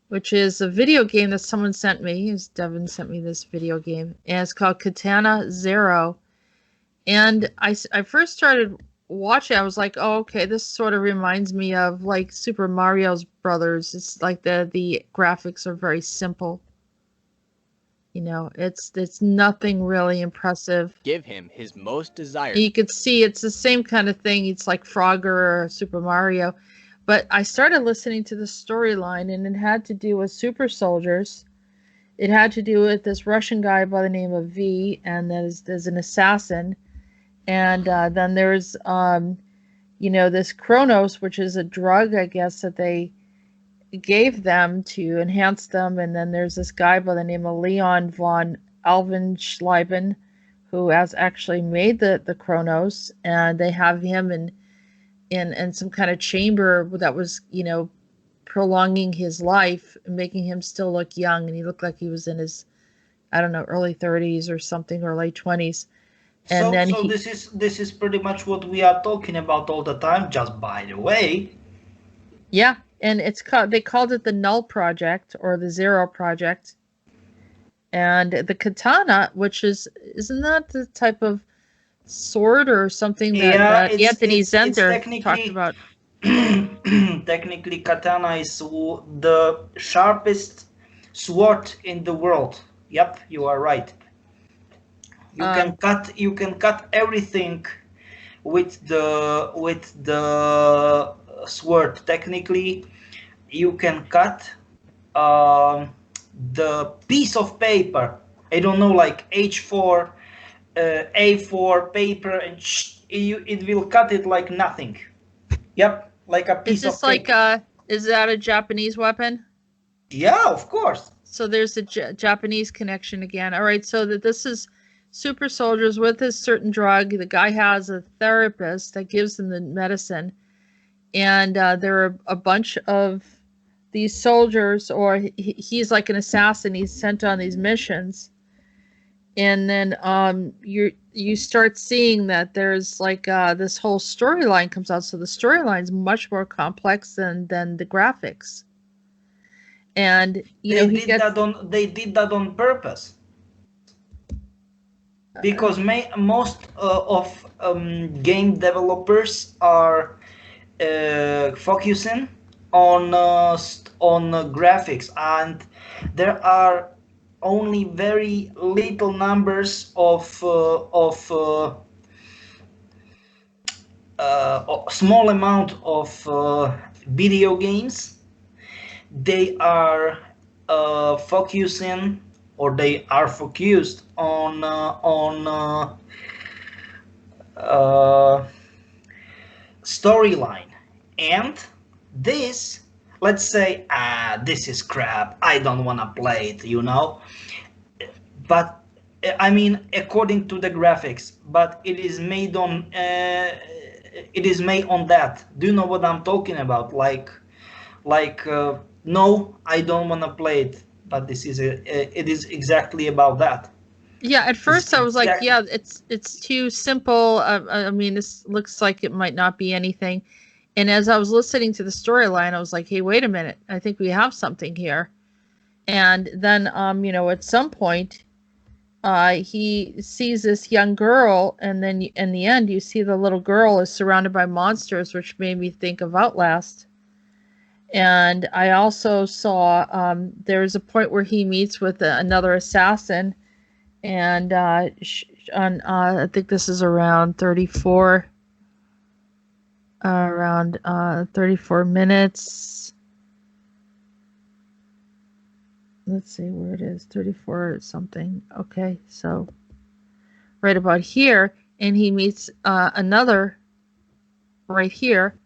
which is a video game that someone sent me. Devin sent me this video game, and it's called Katana Zero. And I first started watching. I was like, oh, okay, this sort of reminds me of like Super Mario's Brothers. It's like the graphics are very simple. It's nothing really impressive. Give him his most desired. You could see it's the same kind of thing. It's like Frogger or Super Mario. But I started listening to the storyline, and it had to do with super soldiers. It had to do with this Russian guy by the name of V, and there's an assassin. And then there's, this Kronos, which is a drug, I guess, that they gave them to enhance them. And then there's this guy by the name of Leon von Alvenschleiben, who has actually made the Kronos, and they have him in some kind of chamber that was, prolonging his life, making him still look young, and he looked like he was in his, I don't know, early 30s or something, or late 20s. And this is pretty much what we are talking about all the time. Just by the way. Yeah, and they called it the Null Project or the Zero Project. And the katana, which isn't that the type of sword or something that Anthony Zender talked about? Technically, katana is the sharpest sword in the world. Yep, you are right. You can cut everything with the sword. Technically, you can cut the piece of paper, I don't know, like H4, A4 paper, and it will cut it like nothing. Yep, like a piece Is this of paper. like is that a Japanese weapon? Yeah, of course. So there's a Japanese connection again. All right, so that this is super soldiers with a certain drug. The guy has a therapist that gives them the medicine, and there are a bunch of these soldiers, or he's like an assassin. He's sent on these missions, and then you start seeing that there's like this whole storyline comes out. So the storyline is much more complex than the graphics. And they did that on purpose, because most of game developers are focusing on graphics, and there are only very little numbers of small amount of video games. They are focusing, or they are focused on storyline. And this, let's say, this is crap, I don't want to play it, you know. But I mean, according to the graphics, but it is made on that. Do you know what I'm talking about? Like no, I don't want to play it, but this is it is exactly about that. Yeah, at first I was like, yeah, it's too simple. I mean, this looks like it might not be anything. And as I was listening to the storyline, I was like, hey, wait a minute, I think we have something here. And then at some point he sees this young girl, and then in the end you see the little girl is surrounded by monsters, which made me think of Outlast. And I also saw there's a point where he meets with another assassin, and I think this is around 34 minutes. Let's see where it is, 34 something. Okay, so right about here, and he meets another right here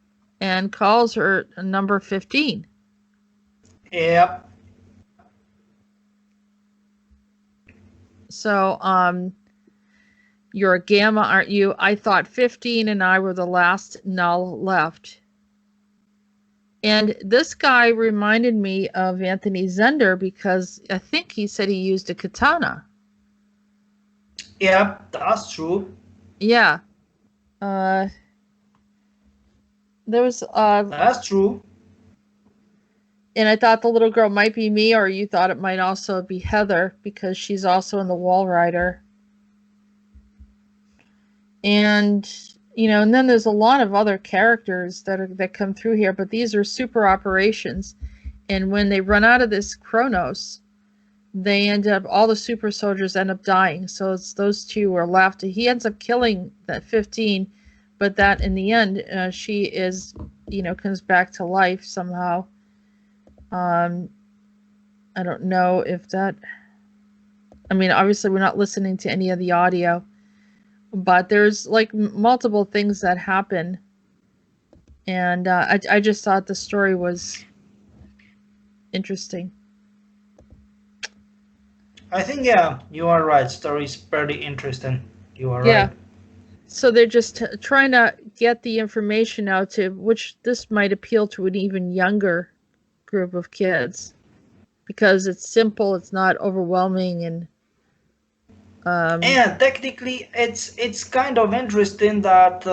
and calls her number 15. Yep. So you're a gamma, aren't you? I thought 15 and I were the last null left. And this guy reminded me of Anthony Zender, because I think he said he used a katana. Yeah, that's true. Yeah. There was that's true. And I thought the little girl might be me, or you thought it might also be Heather, because she's also in the Wall Rider. And and then there's a lot of other characters that come through here, but these are super operations. And when they run out of this Chronos, they end up, all the super soldiers end up dying. So it's those two are left. He ends up killing that 15, but that in the end, she is, comes back to life somehow. I don't know if that, I mean, obviously we're not listening to any of the audio, but there's like multiple things that happen. And I just thought the story was interesting. I think, yeah, you are right. Story is pretty interesting. You are right. So they're just trying to get the information out to, which this might appeal to an even younger group of kids, because it's simple, it's not overwhelming, and technically it's kind of interesting that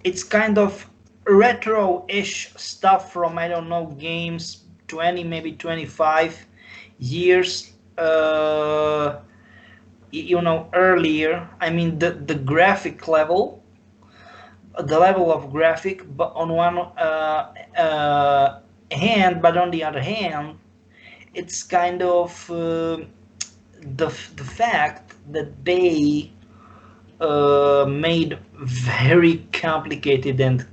it's kind of retro-ish stuff from, I don't know, games 20, maybe 25 years earlier. I mean, the graphic level, the level of graphic, but on one hand, but on the other hand, it's kind of the fact that they made very complicated and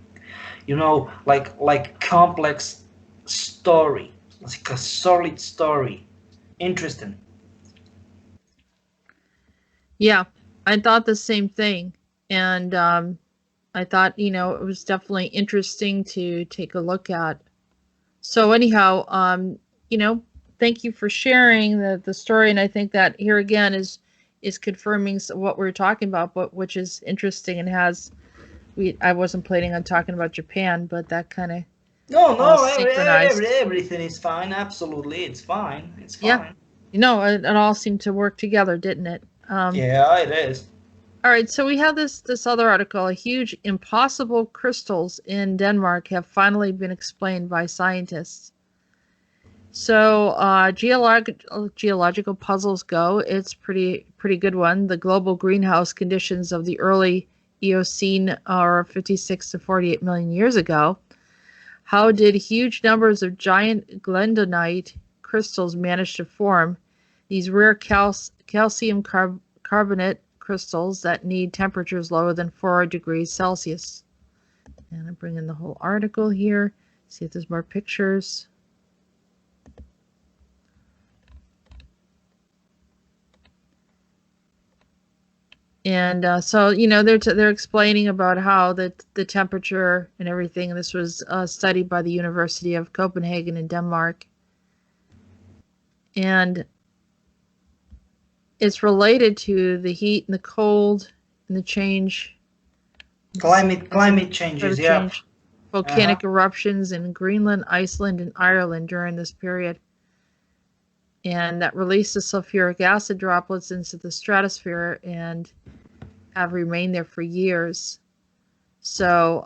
like complex story. like a solid story. Interesting. Yeah, I thought the same thing. And I thought, it was definitely interesting to take a look at. So anyhow, thank you for sharing the story. And I think that here again is confirming what we are talking about, but which is interesting and I wasn't planning on talking about Japan, but that kind of No, synchronized. everything is fine. Absolutely, it's fine. It's Yeah, fine. it all seemed to work together, didn't it? Yeah, it is. All right, so we have this other article. A huge impossible crystals in Denmark have finally been explained by scientists. So geological puzzles go. It's pretty good one. The global greenhouse conditions of the early Eocene are 56 to 48 million years ago. How did huge numbers of giant glendonite crystals manage to form? These rare calcium carbonate crystals that need temperatures lower than 4 degrees Celsius. And I bring in the whole article here. See if there's more pictures. And so they're explaining about how the temperature and everything. This was studied by the University of Copenhagen in Denmark, and it's related to the heat and the cold and the change. Climate changes. Yeah. Volcanic eruptions in Greenland, Iceland, and Ireland during this period. And that released the sulfuric acid droplets into the stratosphere and have remained there for years. So,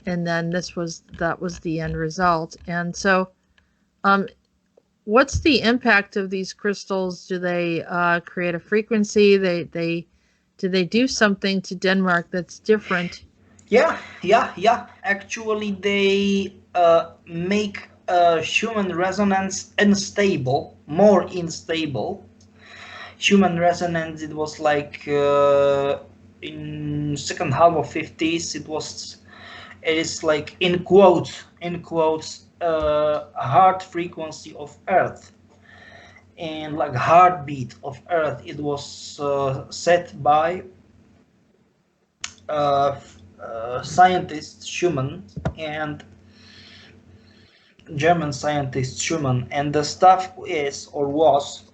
and then that was the end result. And so, what's the impact of these crystals? Do they create a frequency? Do they do something to Denmark that's different? Yeah. Actually, they make human resonance unstable, more unstable. Human resonance, it was like in second half of 50s. It is like in quotes heart frequency of Earth, and like heartbeat of Earth. It was set by scientist Schumann and German scientist Schumann, and the stuff is or was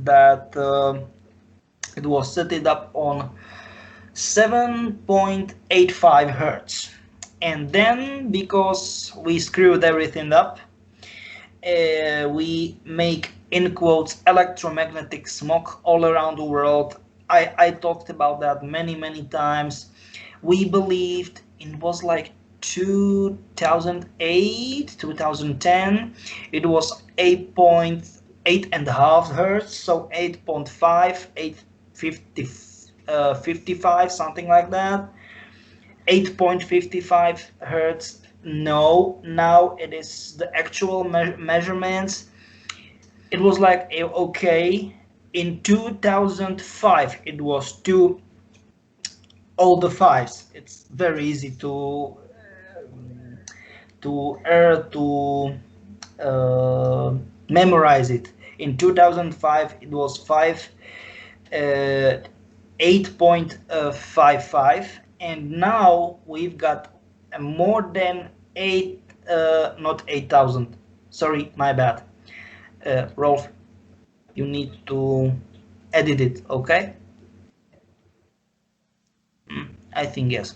that it was set it up on 7.85 hertz, and then because we screwed everything up, we make in quotes electromagnetic smoke all around the world. I talked about that many times. We believed it was like 2008, 2010. It was 8.5 hertz, so 8.5, 855, something like that. 8.55 hertz. No, now it is the actual measurements. It was like okay. In 2005, it was all the fives. It's very easy to memorize it. In 2005, it was 8.55, and now we've got more than 8, not 8,000. Sorry, my bad. Rolf, you need to edit it, okay? I think yes.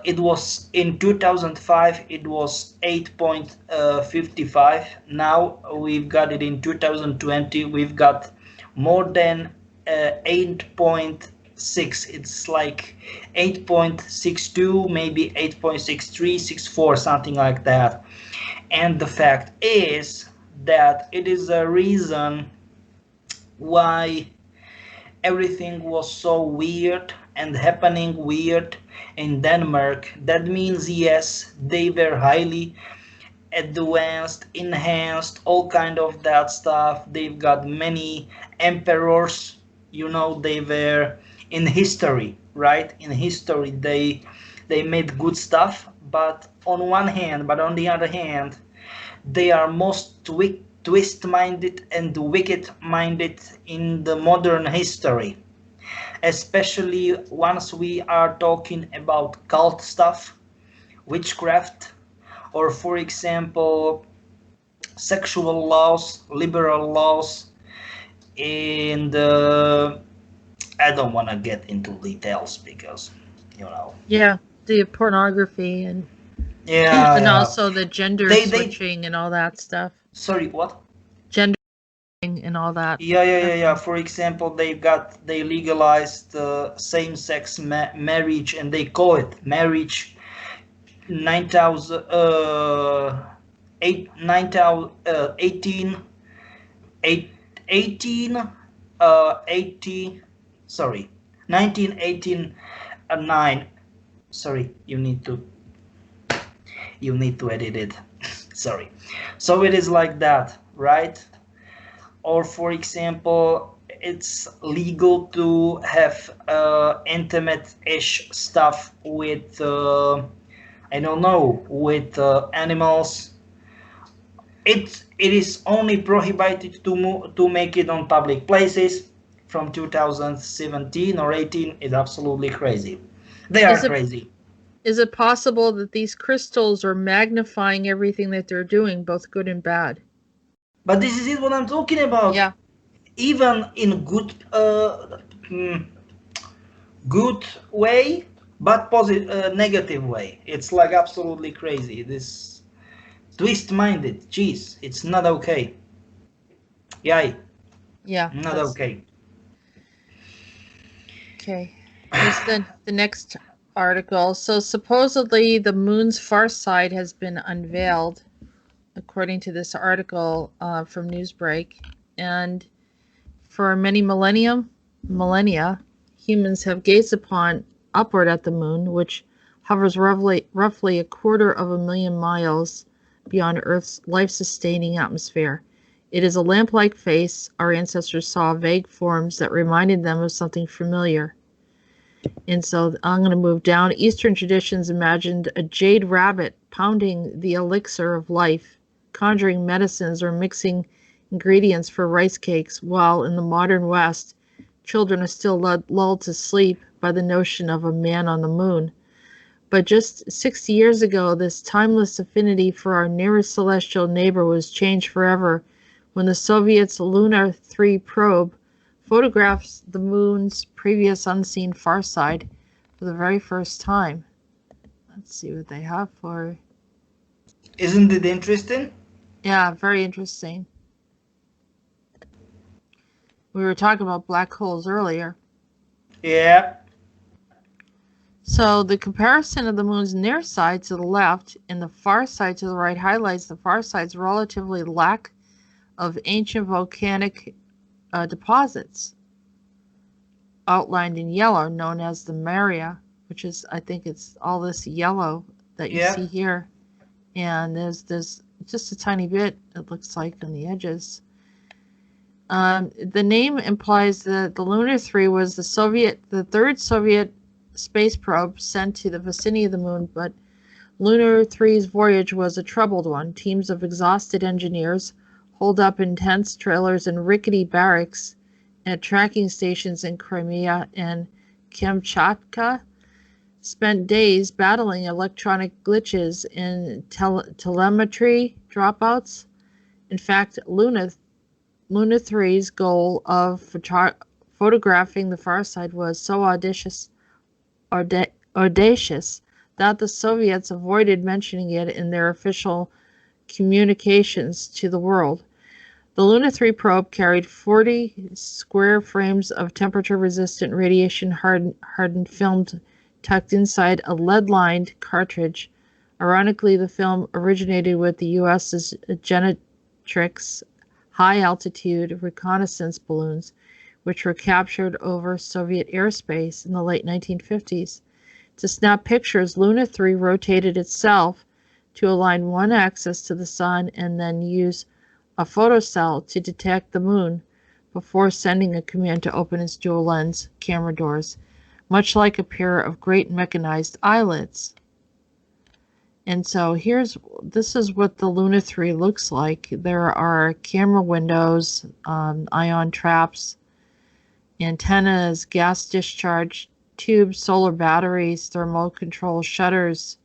It was in 2005, it was 8.55. Now we've got it in 2020, we've got more than 8.6. It's like 8.62, maybe 8.63, 64, something like that. And the fact is that it is a reason why everything was so weird and happening weird in Denmark. That means yes, they were highly advanced, enhanced, all kind of that stuff. They've got many emperors, they were in history, right? In history they made good stuff, but on the other hand, They are most twist-minded and wicked-minded in the modern history, especially once we are talking about cult stuff, witchcraft, or for example, sexual laws, liberal laws, and I don't want to get into details because, you know. Yeah, the pornography and Yeah, and yeah. also the gender They switching and all that stuff. sorry, what? Gender and all that. Yeah. For example, they legalized same-sex marriage, and they call it marriage. 9,000 18 80 sorry 1989. Sorry, you need to edit it. Sorry. So it is like that, right? Or for example, it's legal to have intimate-ish stuff with I don't know, with animals. It is only prohibited to make it on public places. From 2017 or 18 is absolutely crazy. They are crazy. Is it possible that these crystals are magnifying everything that they're doing, both good and bad? But this is what I'm talking about. Yeah. Even in good way, but negative way. It's like absolutely crazy. This twist-minded. Jeez, it's not okay. Yeah. Not okay. Okay. Here's the next article. So supposedly the moon's far side has been unveiled, according to this article from Newsbreak. And for many millennia, humans have gazed upward at the moon, which hovers roughly 250,000 miles beyond Earth's life-sustaining atmosphere. It is a lamp-like face. Our ancestors saw vague forms that reminded them of something familiar. And so I'm going to move down. Eastern traditions imagined a jade rabbit pounding the elixir of life, conjuring medicines or mixing ingredients for rice cakes, while in the modern West, children are still lulled to sleep by the notion of a man on the moon. But just 60 years ago, this timeless affinity for our nearest celestial neighbor was changed forever when the Soviets' Lunar 3 probe photographs the moon's previous unseen far side for the very first time. Let's see what they have for. Isn't it interesting? Yeah, very interesting. We were talking about black holes earlier. Yeah. So the comparison of the moon's near side to the left and the far side to the right highlights the far side's relatively lack of ancient volcanic deposits, outlined in yellow, known as the Maria, which is, I think it's all this yellow that you see here. And there's just a tiny bit, it looks like, on the edges. The name implies that the Lunar 3 was the third Soviet space probe sent to the vicinity of the moon, but Lunar 3's voyage was a troubled one. Teams of exhausted engineers holed up in tents, trailers, and rickety barracks at tracking stations in Crimea and Kamchatka spent days battling electronic glitches in telemetry dropouts. In fact, Lunar 3's goal of photographing the far side was so audacious that the Soviets avoided mentioning it in their official communications to the world. The Lunar 3 probe carried 40 square frames of temperature-resistant, radiation-hardened film tucked inside a lead-lined cartridge. Ironically, the film originated with the U.S.'s Genetrix high-altitude reconnaissance balloons, which were captured over Soviet airspace in the late 1950s. To snap pictures, Lunar 3 rotated itself to align one axis to the sun and then use a photocell to detect the moon before sending a command to open its dual-lens camera doors, much like a pair of great mechanized eyelids. And so this is what the Lunar 3 looks like. There are camera windows, ion traps, antennas, gas discharge tubes, solar batteries, thermal control shutters.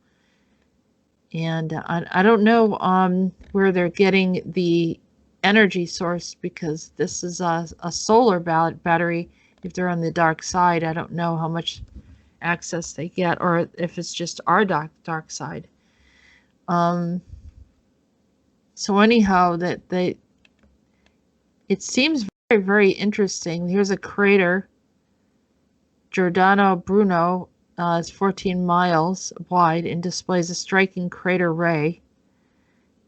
And I don't know where they're getting the energy source, because this is a solar battery. If they're on the dark side, I don't know how much access they get, or if it's just our dark side. So anyhow, it seems very, very interesting. Here's a crater, Giordano Bruno. It's 14 miles wide and displays a striking crater ray,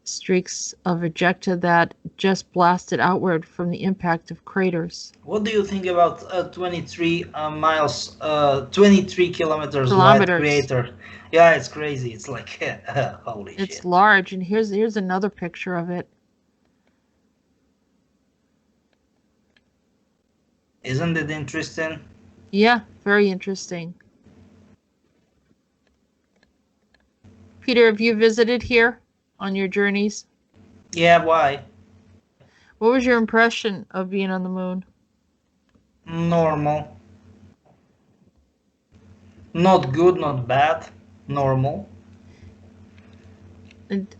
streaks of ejecta that just blasted outward from the impact of craters. What do you think about 23 miles, 23 kilometers wide crater? Yeah, it's crazy. It's like, holy shit. It's large, and here's another picture of it. Isn't it interesting? Yeah, very interesting. Peter, have you visited here on your journeys? Yeah, why? What was your impression of being on the moon? Normal. Not good, not bad. Normal. And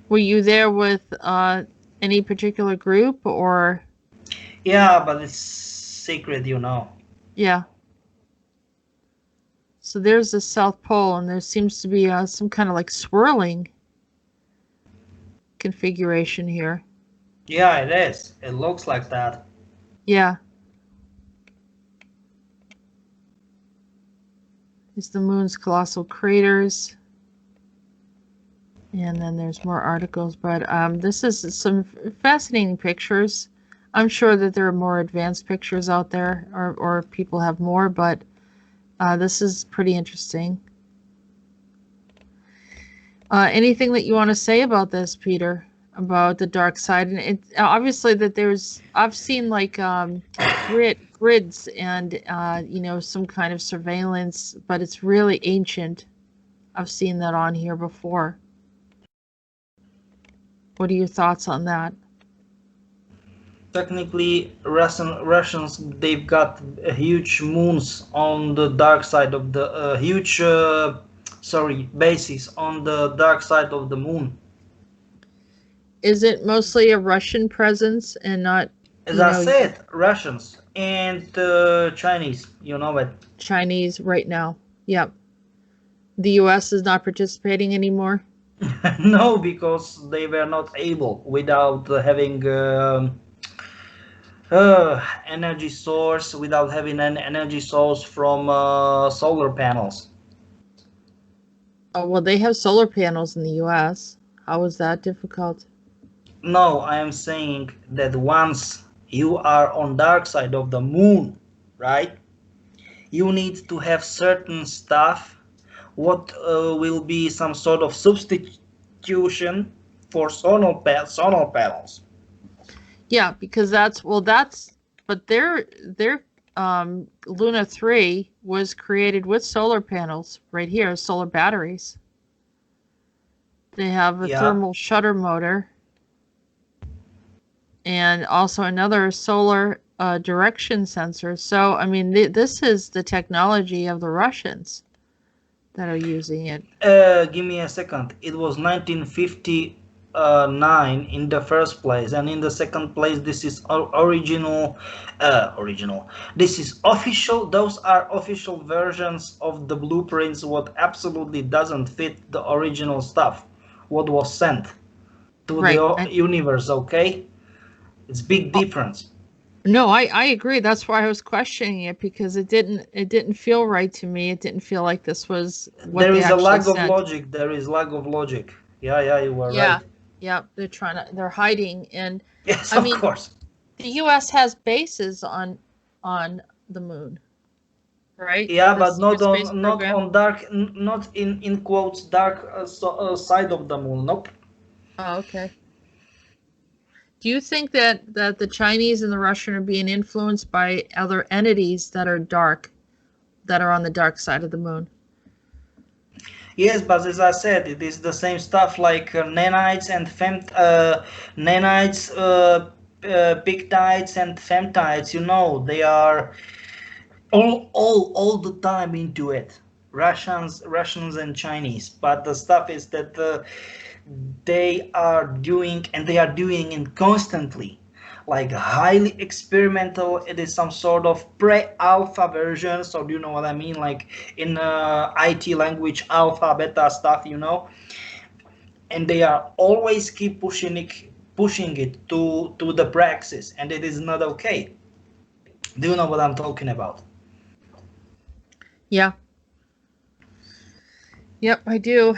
were you there with any particular group, or? Yeah, but it's secret, you know. Yeah. So there's the South Pole, and there seems to be some kind of like swirling configuration here. Yeah, it is. It looks like that. Yeah. It's the moon's colossal craters. And then there's more articles, but this is some fascinating pictures. I'm sure that there are more advanced pictures out there, or people have more, but this is pretty interesting. Anything that you want to say about this, Peter, about the dark side? And it obviously that I've seen like grids and some kind of surveillance, but it's really ancient. I've seen that on here before. What are your thoughts on that? Technically, Russians, they've got huge moons on the dark side of the bases on the dark side of the moon. Is it mostly a Russian presence and not? As I said, Russians and Chinese. You know it. Chinese right now. Yep. The U.S. is not participating anymore. No, because they were not able without having energy source, without having an energy source from solar panels. Oh, well, they have solar panels in the U.S. How is that difficult? No, I am saying that once you are on dark side of the moon, right, you need to have certain stuff what will be some sort of substitution for solar panels. Yeah, because but their Luna 3 was created with solar panels right here, solar batteries. They have a thermal shutter motor and also another solar direction sensor. So, I mean, this is the technology of the Russians that are using it. Give me a second. It was 1959 in the first place, and in the second place, this is original. This is official. Those are official versions of the blueprints. What absolutely doesn't fit the original stuff. What was sent to the universe? Okay, it's big difference. No, I agree. That's why I was questioning it, because it didn't feel right to me. It didn't feel like this was what there they is a lack sent. of logic. There is lack of logic. Yeah, you were right. Yeah, they're hiding, and yes, I mean, of course. The U.S. has bases on the moon, right? Yeah, but not on dark, not in quotes dark side of the moon. Nope. Oh, okay. Do you think that the Chinese and the Russian are being influenced by other entities that are dark, that are on the dark side of the moon? Yes, but as I said, it is the same stuff like nanites and nanites, pictites and femtites. You know, they are all the time into it. Russians and Chinese. But the stuff is that they are doing, and they are doing it constantly, like highly experimental. It is some sort of pre-alpha version. So do you know what I mean? Like in IT language, alpha, beta stuff, you know. And they are always keep pushing it to the praxis, and it is not okay. Do you know what I'm talking about? Yeah. Yep, I do.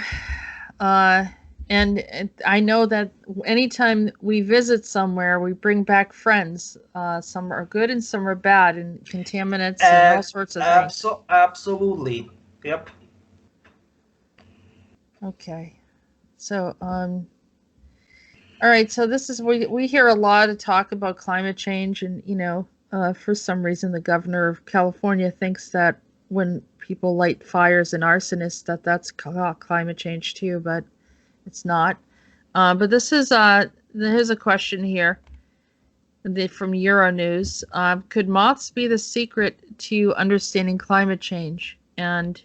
And I know that anytime we visit somewhere, we bring back friends. Some are good and some are bad, and contaminants and all sorts of things. Absolutely. Yep. Okay. So, all right. So this is we hear a lot of talk about climate change, and for some reason, the governor of California thinks that when people light fires and arsonists, that's climate change too, but it's not. But here's a question here from Euronews. Could moths be the secret to understanding climate change? And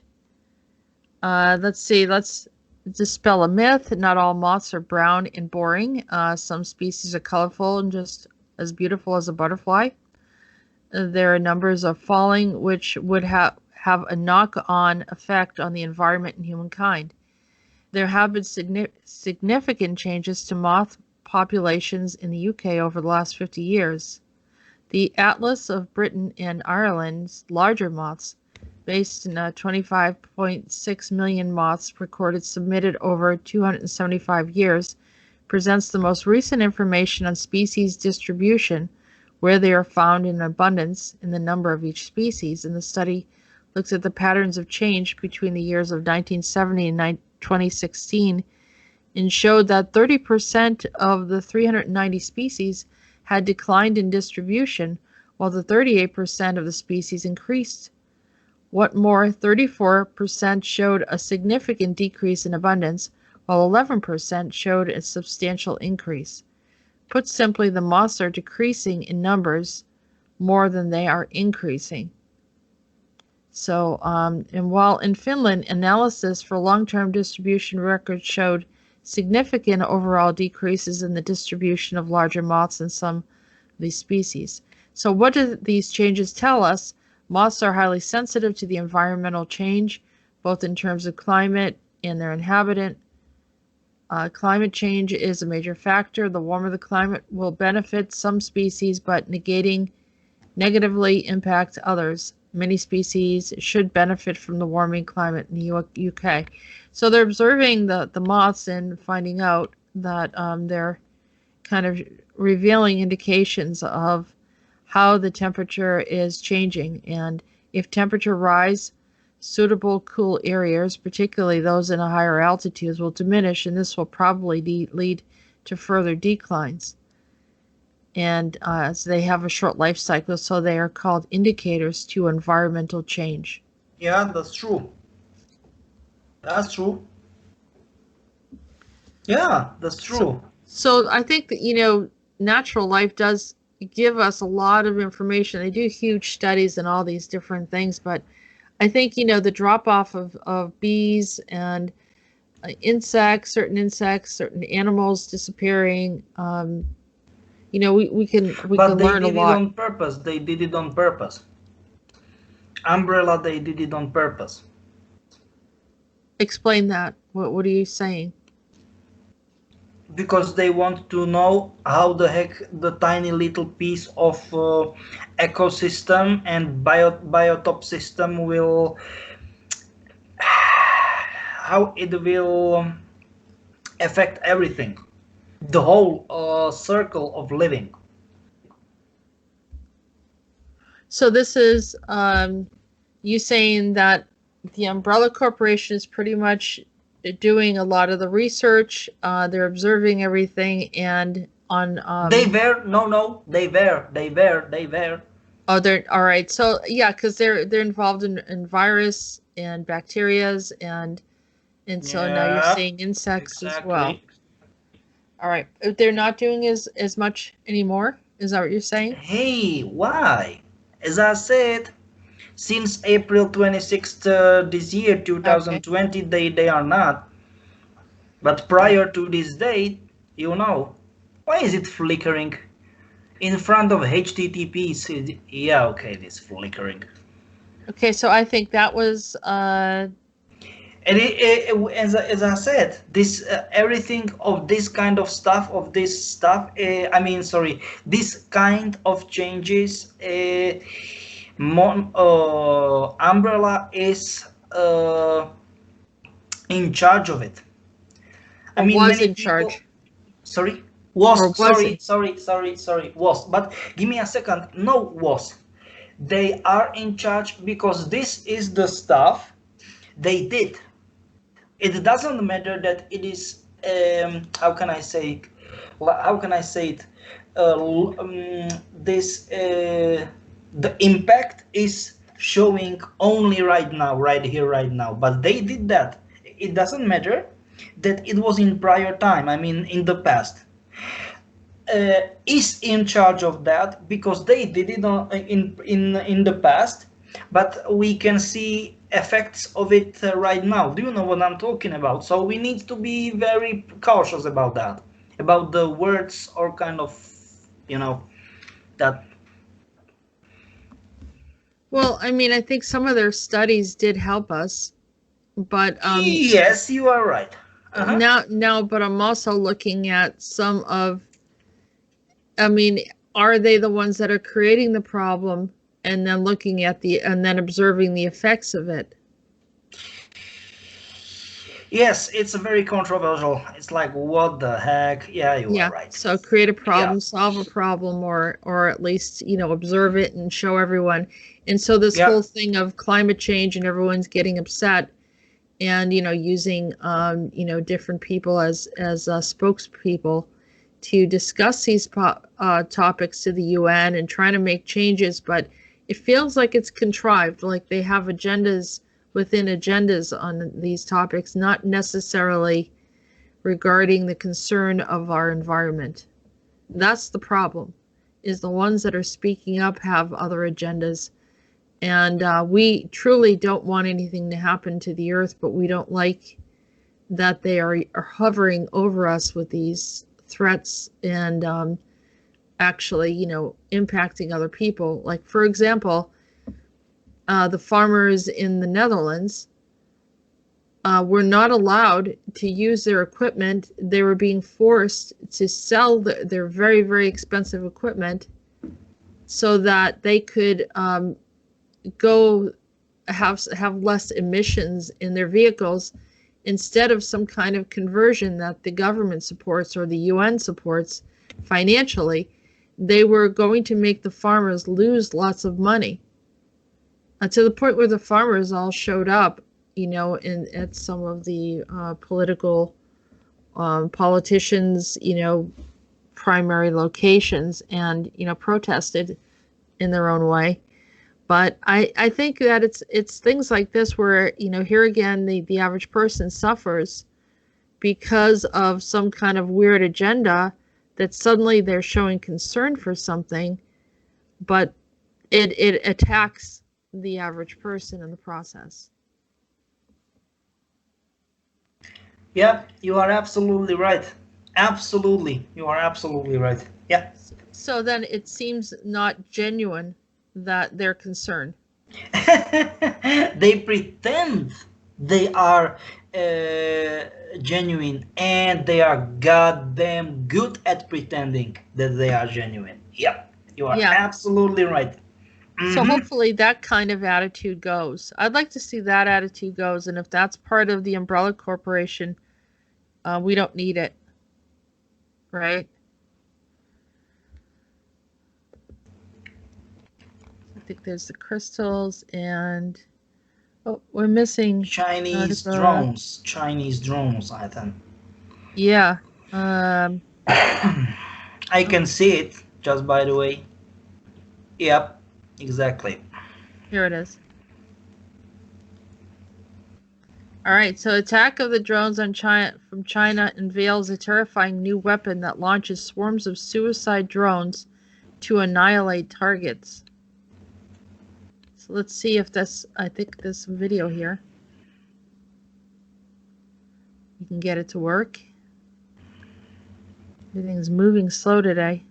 let's see. Let's dispel a myth. Not all moths are brown and boring. Some species are colorful and just as beautiful as a butterfly. Their numbers are falling, which would have a knock-on effect on the environment and humankind. There have been significant changes to moth populations in the UK over the last 50 years. The Atlas of Britain and Ireland's larger moths, based in 25.6 million moths recorded submitted over 275 years, presents the most recent information on species distribution, where they are found in abundance, and the number of each species. And the study looks at the patterns of change between the years of 1970 and 2016 and showed that 30% of the 390 species had declined in distribution, while the 38% of the species increased. What more, 34% showed a significant decrease in abundance, while 11% showed a substantial increase. Put simply, the moths are decreasing in numbers more than they are increasing. So, and while in Finland, analysis for long-term distribution records showed significant overall decreases in the distribution of larger moths in some of these species. So what do these changes tell us? Moths are highly sensitive to the environmental change, both in terms of climate and their inhabitant. Climate change is a major factor. The warmer the climate will benefit some species, but negatively impact others. Many species should benefit from the warming climate in the UK. So they're observing the moths and finding out that they're kind of revealing indications of how the temperature is changing. And if temperature rise, suitable cool areas, particularly those in a higher altitudes, will diminish, and this will probably lead to further declines. And so they have a short life cycle, so they are called indicators to environmental change. Yeah, that's true. That's true. Yeah, that's true. So I think that, natural life does give us a lot of information. They do huge studies and all these different things, but I think, the drop-off of bees and certain insects, certain animals disappearing, we can learn a lot. But they did it on purpose. They did it on purpose. Umbrella, they did it on purpose. Explain that. What are you saying? Because they want to know how the heck the tiny little piece of ecosystem and biotop system will, how it will affect everything, the whole circle of living. So this is you saying that the Umbrella Corporation is pretty much doing a lot of the research. They're observing everything, and on They were they were. Oh, they're all right. So yeah, because they're involved in virus and bacterias and so now you're Yeah, saying insects as well. exactly. All right, they're not doing as much anymore. Is that what you're saying? Hey, why? As I said, since April 26th this year, Okay. 2020, they are not. But Right. prior to this date, why is it flickering? In front of HTTP, yeah, okay, it's flickering. Okay, so I think that was And as I said, this everything of this kind of stuff, this kind of changes. Umbrella is in charge of it. I or mean, was many in people. charge Sorry, or was wasn't. sorry was. But give me a second. No, was. They are in charge because this is the stuff they did. It doesn't matter that it is how can I say it this the impact is showing only right now, right here, right now, but they did that. It doesn't matter that it was in prior time, I mean in the past. Is in charge of that because they did it in the past, but we can see effects of it right now. Do you know what I'm talking about? So we need to be very cautious about that, about the words or kind of, you know, that. Well, I mean, I think some of their studies did help us, but Yes, you are right. now, but I'm also looking at some of. I mean, are they the ones that are creating the problem and then looking at and then observing the effects of it? Yes, it's very controversial. It's like, what the heck? Yeah, you are Yeah. right. So create a Yeah. problem, solve a problem, or at least, observe it and show everyone. And so this Yeah. whole thing of climate change and everyone's getting upset and, using, different people as spokespeople to discuss these topics to the UN and trying to make changes, but it feels like it's contrived, like they have agendas within agendas on these topics, not necessarily regarding the concern of our environment. That's the problem, is the ones that are speaking up have other agendas. And we truly don't want anything to happen to the earth, but we don't like that they are hovering over us with these threats and actually, impacting other people. Like, for example, the farmers in the Netherlands were not allowed to use their equipment. They were being forced to sell their very, very expensive equipment so that they could go have less emissions in their vehicles instead of some kind of conversion that the government supports or the UN supports financially. They were going to make the farmers lose lots of money, to the point where the farmers all showed up, at some of the political politicians, primary locations and, protested in their own way. But I think that it's things like this where, here again, the average person suffers because of some kind of weird agenda that suddenly they're showing concern for something, but it attacks the average person in the process. Yeah, you are absolutely right. Absolutely. You are absolutely right. Yeah. So then it seems not genuine that they're concerned. They pretend they are genuine, and they are goddamn good at pretending that they are genuine. Yep, you are absolutely right. So hopefully that kind of attitude goes. I'd like to see that attitude goes, and if that's part of the umbrella corporation, we don't need it, right? I think there's the crystals, and we're missing Chinese drones. Chinese drones, I think. Yeah. I can see it, just by the way. Yep, exactly. Here it is. All right, so attack of the drones on from China unveils a terrifying new weapon that launches swarms of suicide drones to annihilate targets. So let's see if I think there's some video here. You can get it to work. Everything's moving slow today.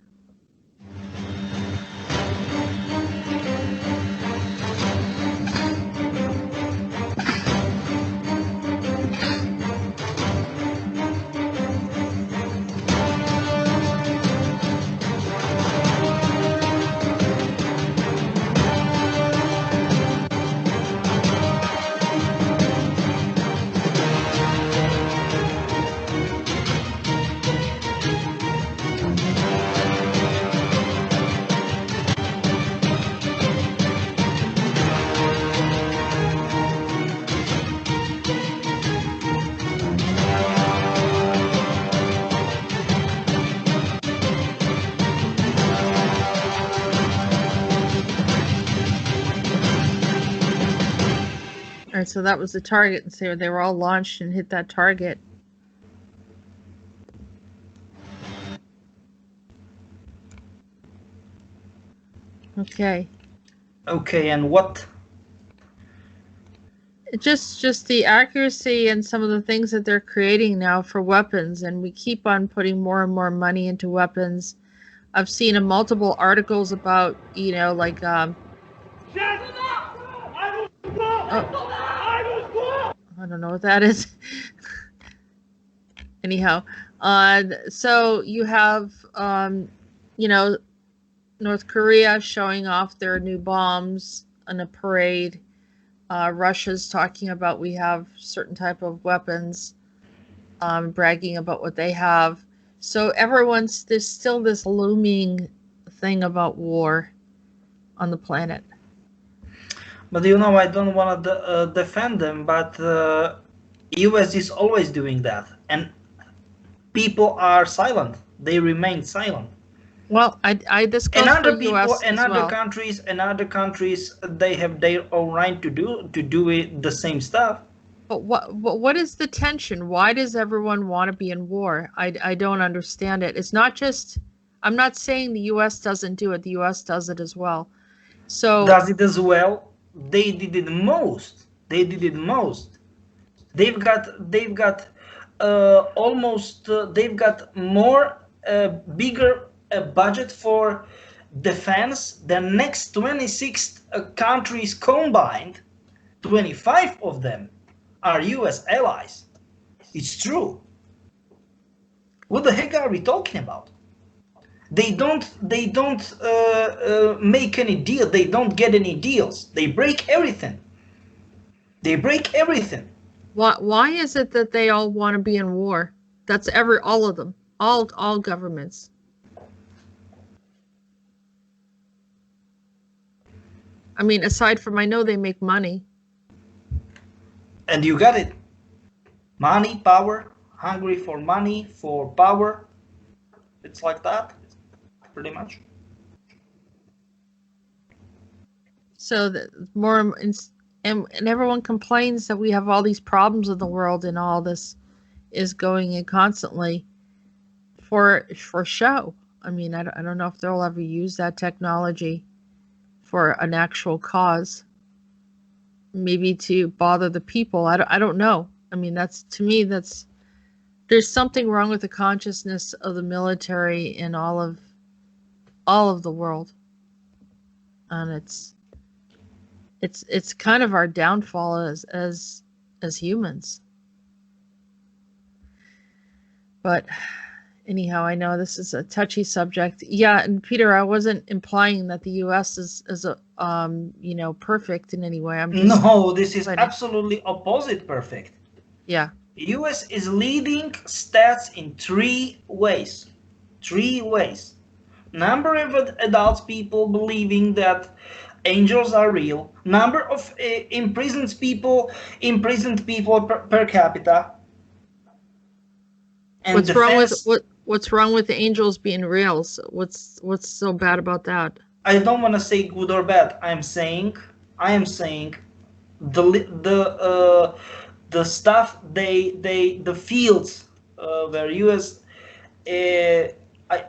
All right, so that was the target, and so they were all launched and hit that target. Okay. Okay, and what? Just the accuracy and some of the things that they're creating now for weapons, and we keep on putting more and more money into weapons. I've seen multiple articles about, you know, like I don't know what that is. Anyhow, so you have, you know, North Korea showing off their new bombs on a parade. Russia's talking about we have certain type of weapons, bragging about what they have. So there's still this looming thing about war on the planet. But you know, I don't want to defend them, but US is always doing that, and people are silent. They remain silent. Well, I this goes and other for people, US and as other well. countries, they have their own right to do it, the same stuff. But what is the tension? Why does everyone want to be in war? I don't understand it. It's not just. I'm not saying the U.S. doesn't do it. The U.S. does it as well. So Does it as well? They did it most. They've got almost. They've got more bigger budget for defense than next 26 countries combined. 25 of them are US allies. It's true. What the heck are we talking about? They don't make any deal. They don't get any deals. They break everything. why is it that they all want to be in war? That's all of them, all governments. I mean, aside from I know they make money. And you got it. Money, power, hungry for money, for power. It's like that, pretty much. So that more and everyone complains that we have all these problems in the world, and all this is going in constantly for show. I mean, I don't know if they'll ever use that technology for an actual cause. Maybe to bother the people. I don't know. I mean, to me, there's something wrong with the consciousness of the military in all of the world, and it's kind of our downfall as humans. But anyhow, I know this is a touchy subject. Yeah, and Peter, I wasn't implying that the U.S. is a perfect in any way. No, this is absolutely opposite perfect. Yeah. U.S. is leading stats in 3 ways. 3 ways. Number of adults people believing that angels are real. Number of imprisoned people per capita. And What's wrong with the angels being real? So what's so bad about that? I don't want to say good or bad. I am saying the stuff the fields where US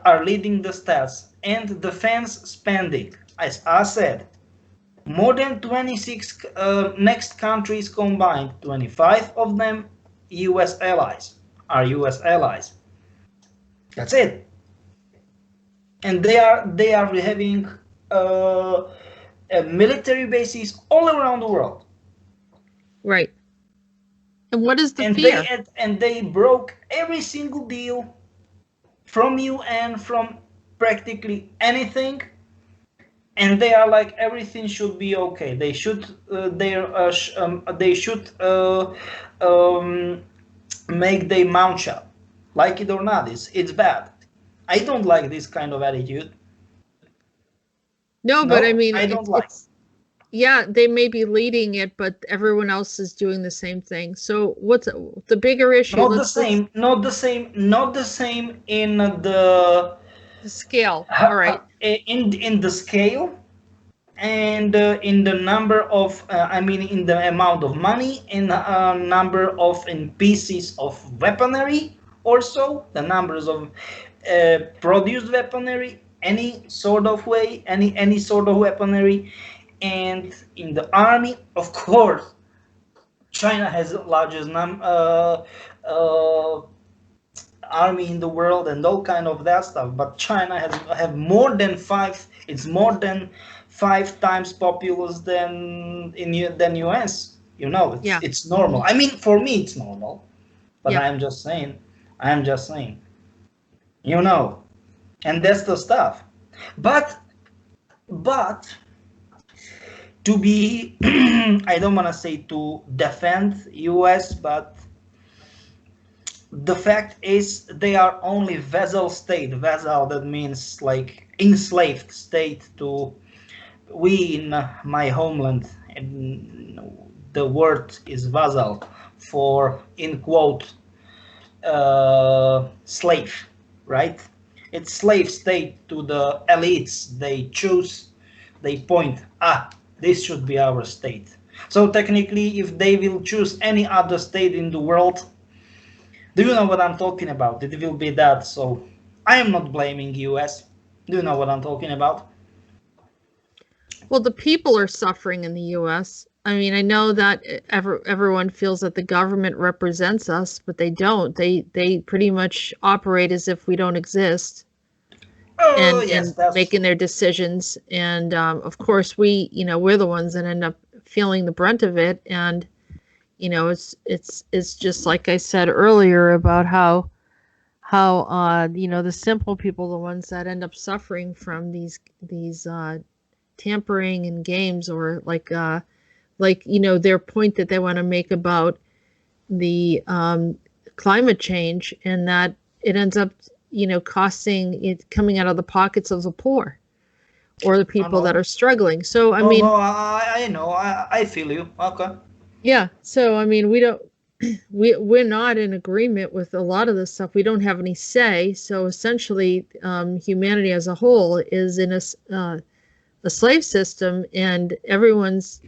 are leading the stats and defense spending. As I said, more than 26 next countries combined, 25 of them US allies are US allies. That's it. And they are having military bases all around the world. Right. And what is the And fear? they broke every single deal from UN, from practically anything, and they are like everything should be okay. They should make their mount shut, like it or not. It's bad. I don't like this kind of attitude. No, but I mean, I don't like. Yeah, they may be leading it, but everyone else is doing the same thing. So what's the bigger issue? Not the same in the scale. All right. In the scale and in the number of in the amount of money, in number of in pieces of weaponry, also the numbers of produced weaponry, any sort of way, any sort of weaponry, and in the army, of course, China has the largest army in the world and all kind of that stuff. But China have more than five. It's more than 5 times populous than US. You know, it's normal. I mean, for me, it's normal. But yeah. I'm just saying. You know, and that's the stuff. But to be, I don't want to say to defend US, but the fact is they are only vassal state. Vassal, that means like enslaved state to we in my homeland. And the word is vassal for, in quote, slave, right? It's slave state to the elites. They choose, they point, this should be our state. So technically, if they will choose any other state in the world, do you know what I'm talking about? It will be that. So I am not blaming US. Do you know what I'm talking about? Well, the people are suffering in the US. I mean, I know that everyone feels that the government represents us, but they don't. They pretty much operate as if we don't exist. And making their decisions. And of course, we're the ones that end up feeling the brunt of it. And it's just like I said earlier about how the simple people, the ones that end up suffering from these tampering in games, or like their point that they want to make about the climate change, and that it ends up costing it, coming out of the pockets of the poor or the people that are struggling. So I mean, I know, I feel you. Okay. Yeah. So I mean, we're not in agreement with a lot of this stuff. We don't have any say. So essentially, humanity as a whole is in a slave system, and everyone's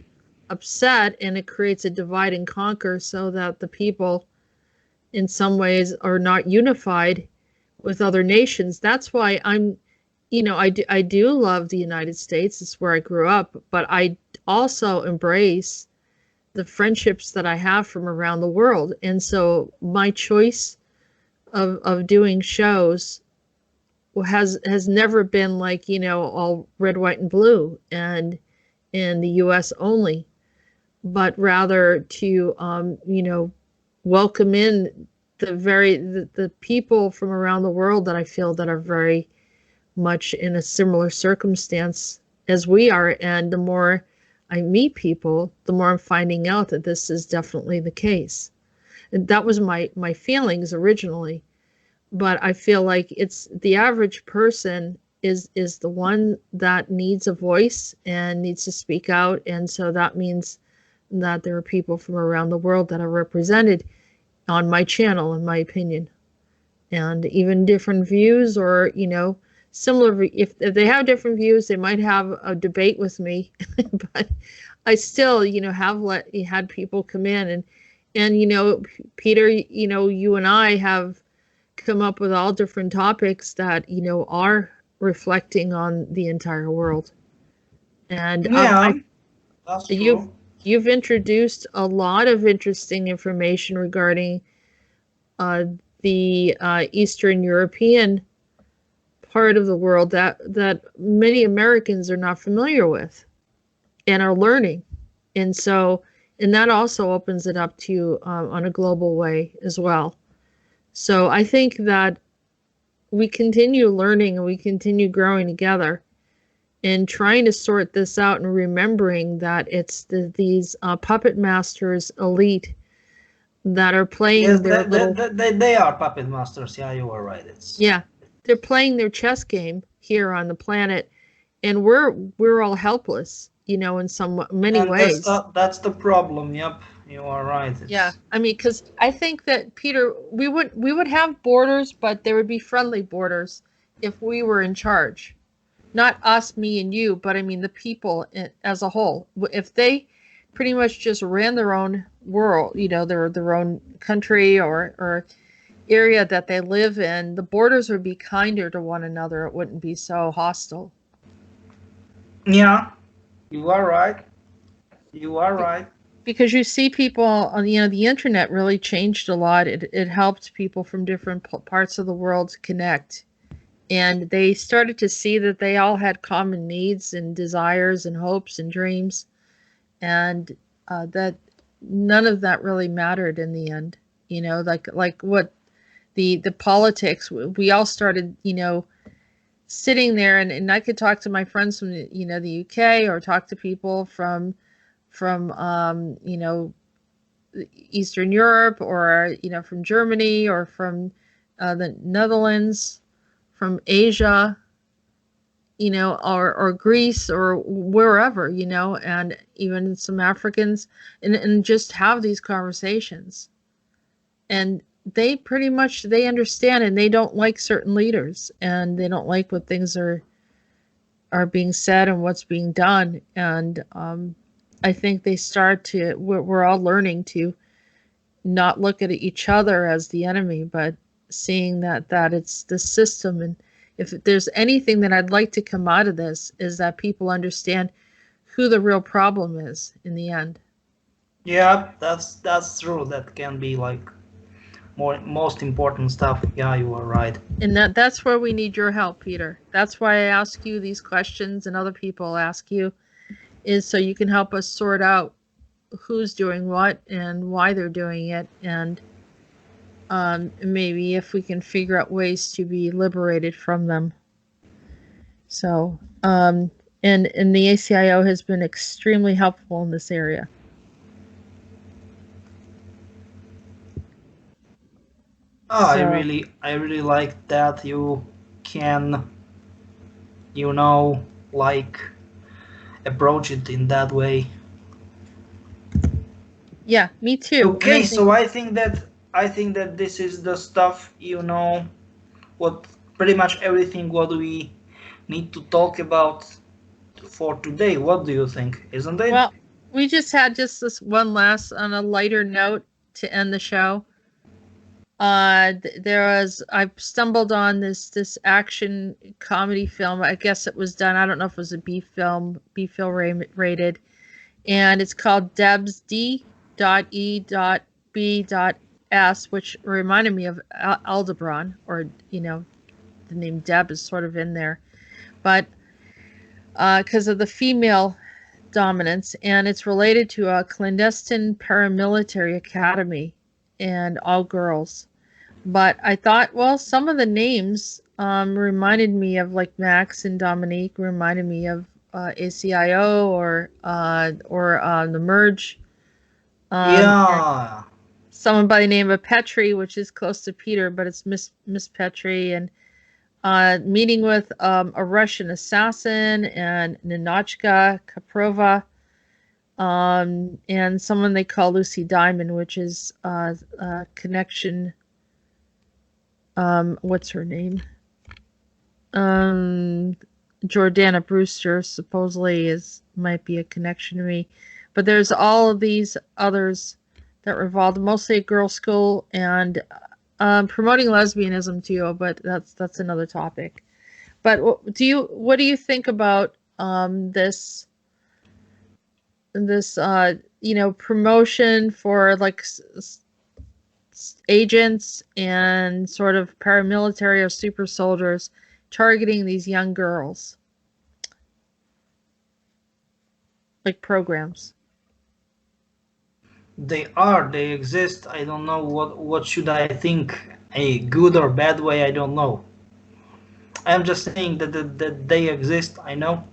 upset, and it creates a divide and conquer, so that the people in some ways are not unified with other nations. That's why I do love the United States. It's where I grew up, but I also embrace the friendships that I have from around the world. And so my choice of doing shows has never been like, all red, white, and blue and in the US only, but rather to, welcome in the people from around the world that I feel that are very much in a similar circumstance as we are. And the more I meet people, the more I'm finding out that this is definitely the case. And that was my feelings originally. But I feel like it's the average person is the one that needs a voice and needs to speak out. And so that means that there are people from around the world that are represented on my channel, in my opinion. and even different views, or similar. If they have different views, they might have a debate with me, but I still have had people come in, and Peter, you and I have come up with all different topics that are reflecting on the entire world. And Yeah, that's true. you've introduced a lot of interesting information regarding the Eastern European part of the world that many Americans are not familiar with and are learning. And that also opens it up to you on a global way as well. So I think that we continue learning and we continue growing together and trying to sort this out, and remembering that it's these puppet masters elite that are playing Yes, their little... they are puppet masters. Yeah, you are right. They're playing their chess game here on the planet, and we're all helpless, in many ways. That's the problem. Yep, you are right. Yeah, I mean, because I think that, Peter, we would have borders, but there would be friendly borders if we were in charge. Not us, me and you, but I mean the people as a whole. If they pretty much just ran their own world, their own country or area that they live in, the borders would be kinder to one another. It wouldn't be so hostile. Yeah, you are right. You are right. Because you see people on the internet really changed a lot. It helped people from different parts of the world to connect. And they started to see that they all had common needs and desires and hopes and dreams, and that none of that really mattered in the end. Like what the politics. We all started, sitting there, and I could talk to my friends from the UK, or talk to people from Eastern Europe, or from Germany, or from the Netherlands, from Asia, or Greece, or wherever, and even some Africans, and just have these conversations. And they pretty much, they understand, and they don't like certain leaders, and they don't like what things are being said and what's being done. And I think we're all learning to not look at each other as the enemy, but seeing that it's the system. And if there's anything that I'd like to come out of this, is that people understand who the real problem is in the end. Yeah, that's true. That can be like most important stuff. Yeah, you are right. And that's where we need your help, Peter. That's why I ask you these questions, and other people ask you, is so you can help us sort out who's doing what and why they're doing it, and maybe if we can figure out ways to be liberated from them. So, and the ACIO has been extremely helpful in this area. Oh, I really like that you can, like, approach it in that way. Yeah, me too. Okay, so I think that this is the stuff, what pretty much everything what we need to talk about for today. What do you think? Isn't it? Well, we just had this one last, on a lighter note, to end the show. I stumbled on this action comedy film. I guess it was done, I don't know if it was a B film rated, and it's called Debs, D.E.B.S, which reminded me of Aldebaran, or the name Deb is sort of in there, but because of the female dominance, and it's related to a clandestine paramilitary academy and all girls. But I thought, well, some of the names reminded me of, like, Max and Dominique reminded me of ACIO, or the Merge. Yeah. Someone by the name of Petri, which is close to Peter, but it's Miss Petri, and meeting with a Russian assassin, and Ninotchka Kaprova, and someone they call Lucy Diamond, which is a connection what's her name? Jordana Brewster supposedly might be a connection to me, but there's all of these others that were involved, mostly at girls' school and promoting lesbianism too. But that's another topic. But what do you think about this promotion for like agents and sort of paramilitary or super soldiers targeting these young girls, like programs? They exist. I don't know what should I think, a good or bad way, I don't know. I'm just saying that they exist, I know.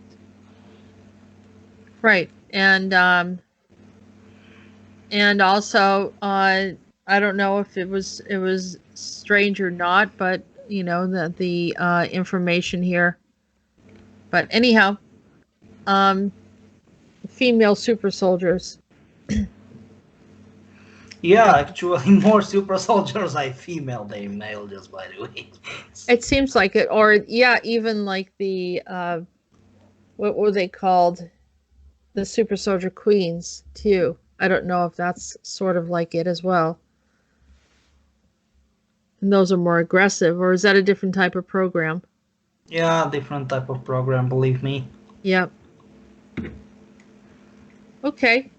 Right. And also I don't know if it was strange or not, but the information here. But anyhow, female super soldiers. Yeah, actually, more super soldiers are female than male, just by the way. It seems like it. Or yeah, even like the what were they called? The super soldier queens too. I don't know if that's sort of like it as well. And those are more aggressive, or is that a different type of program? Yeah, different type of program, believe me. Yep. Okay.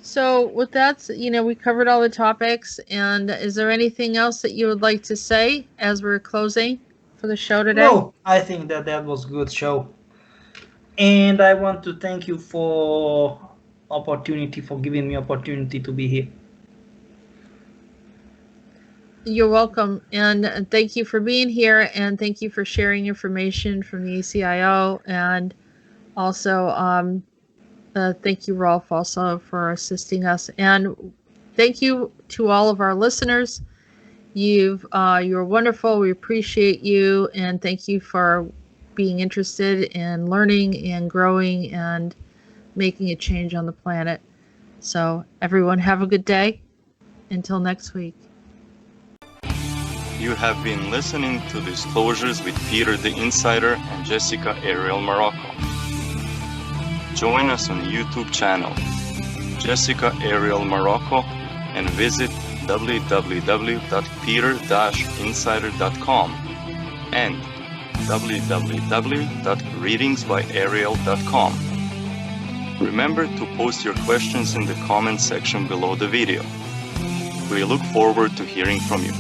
So with that, we covered all the topics. And is there anything else that you would like to say as we're closing for the show today? No, I think that was a good show. And I want to thank you for giving me opportunity to be here. You're welcome. And thank you for being here. And thank you for sharing information from the ACIO. And also, thank you, Rolf, also for assisting us. And thank you to all of our listeners. You're wonderful. We appreciate you. And thank you for being interested in learning and growing and making a change on the planet. So everyone have a good day. Until next week. You have been listening to Disclosures with Peter the Insider and Jessica Ariel Morocco. Join us on YouTube channel, Jessica Ariel Morocco, and visit www.peter-insider.com and www.readingsbyariel.com. Remember to post your questions in the comment section below the video. We look forward to hearing from you.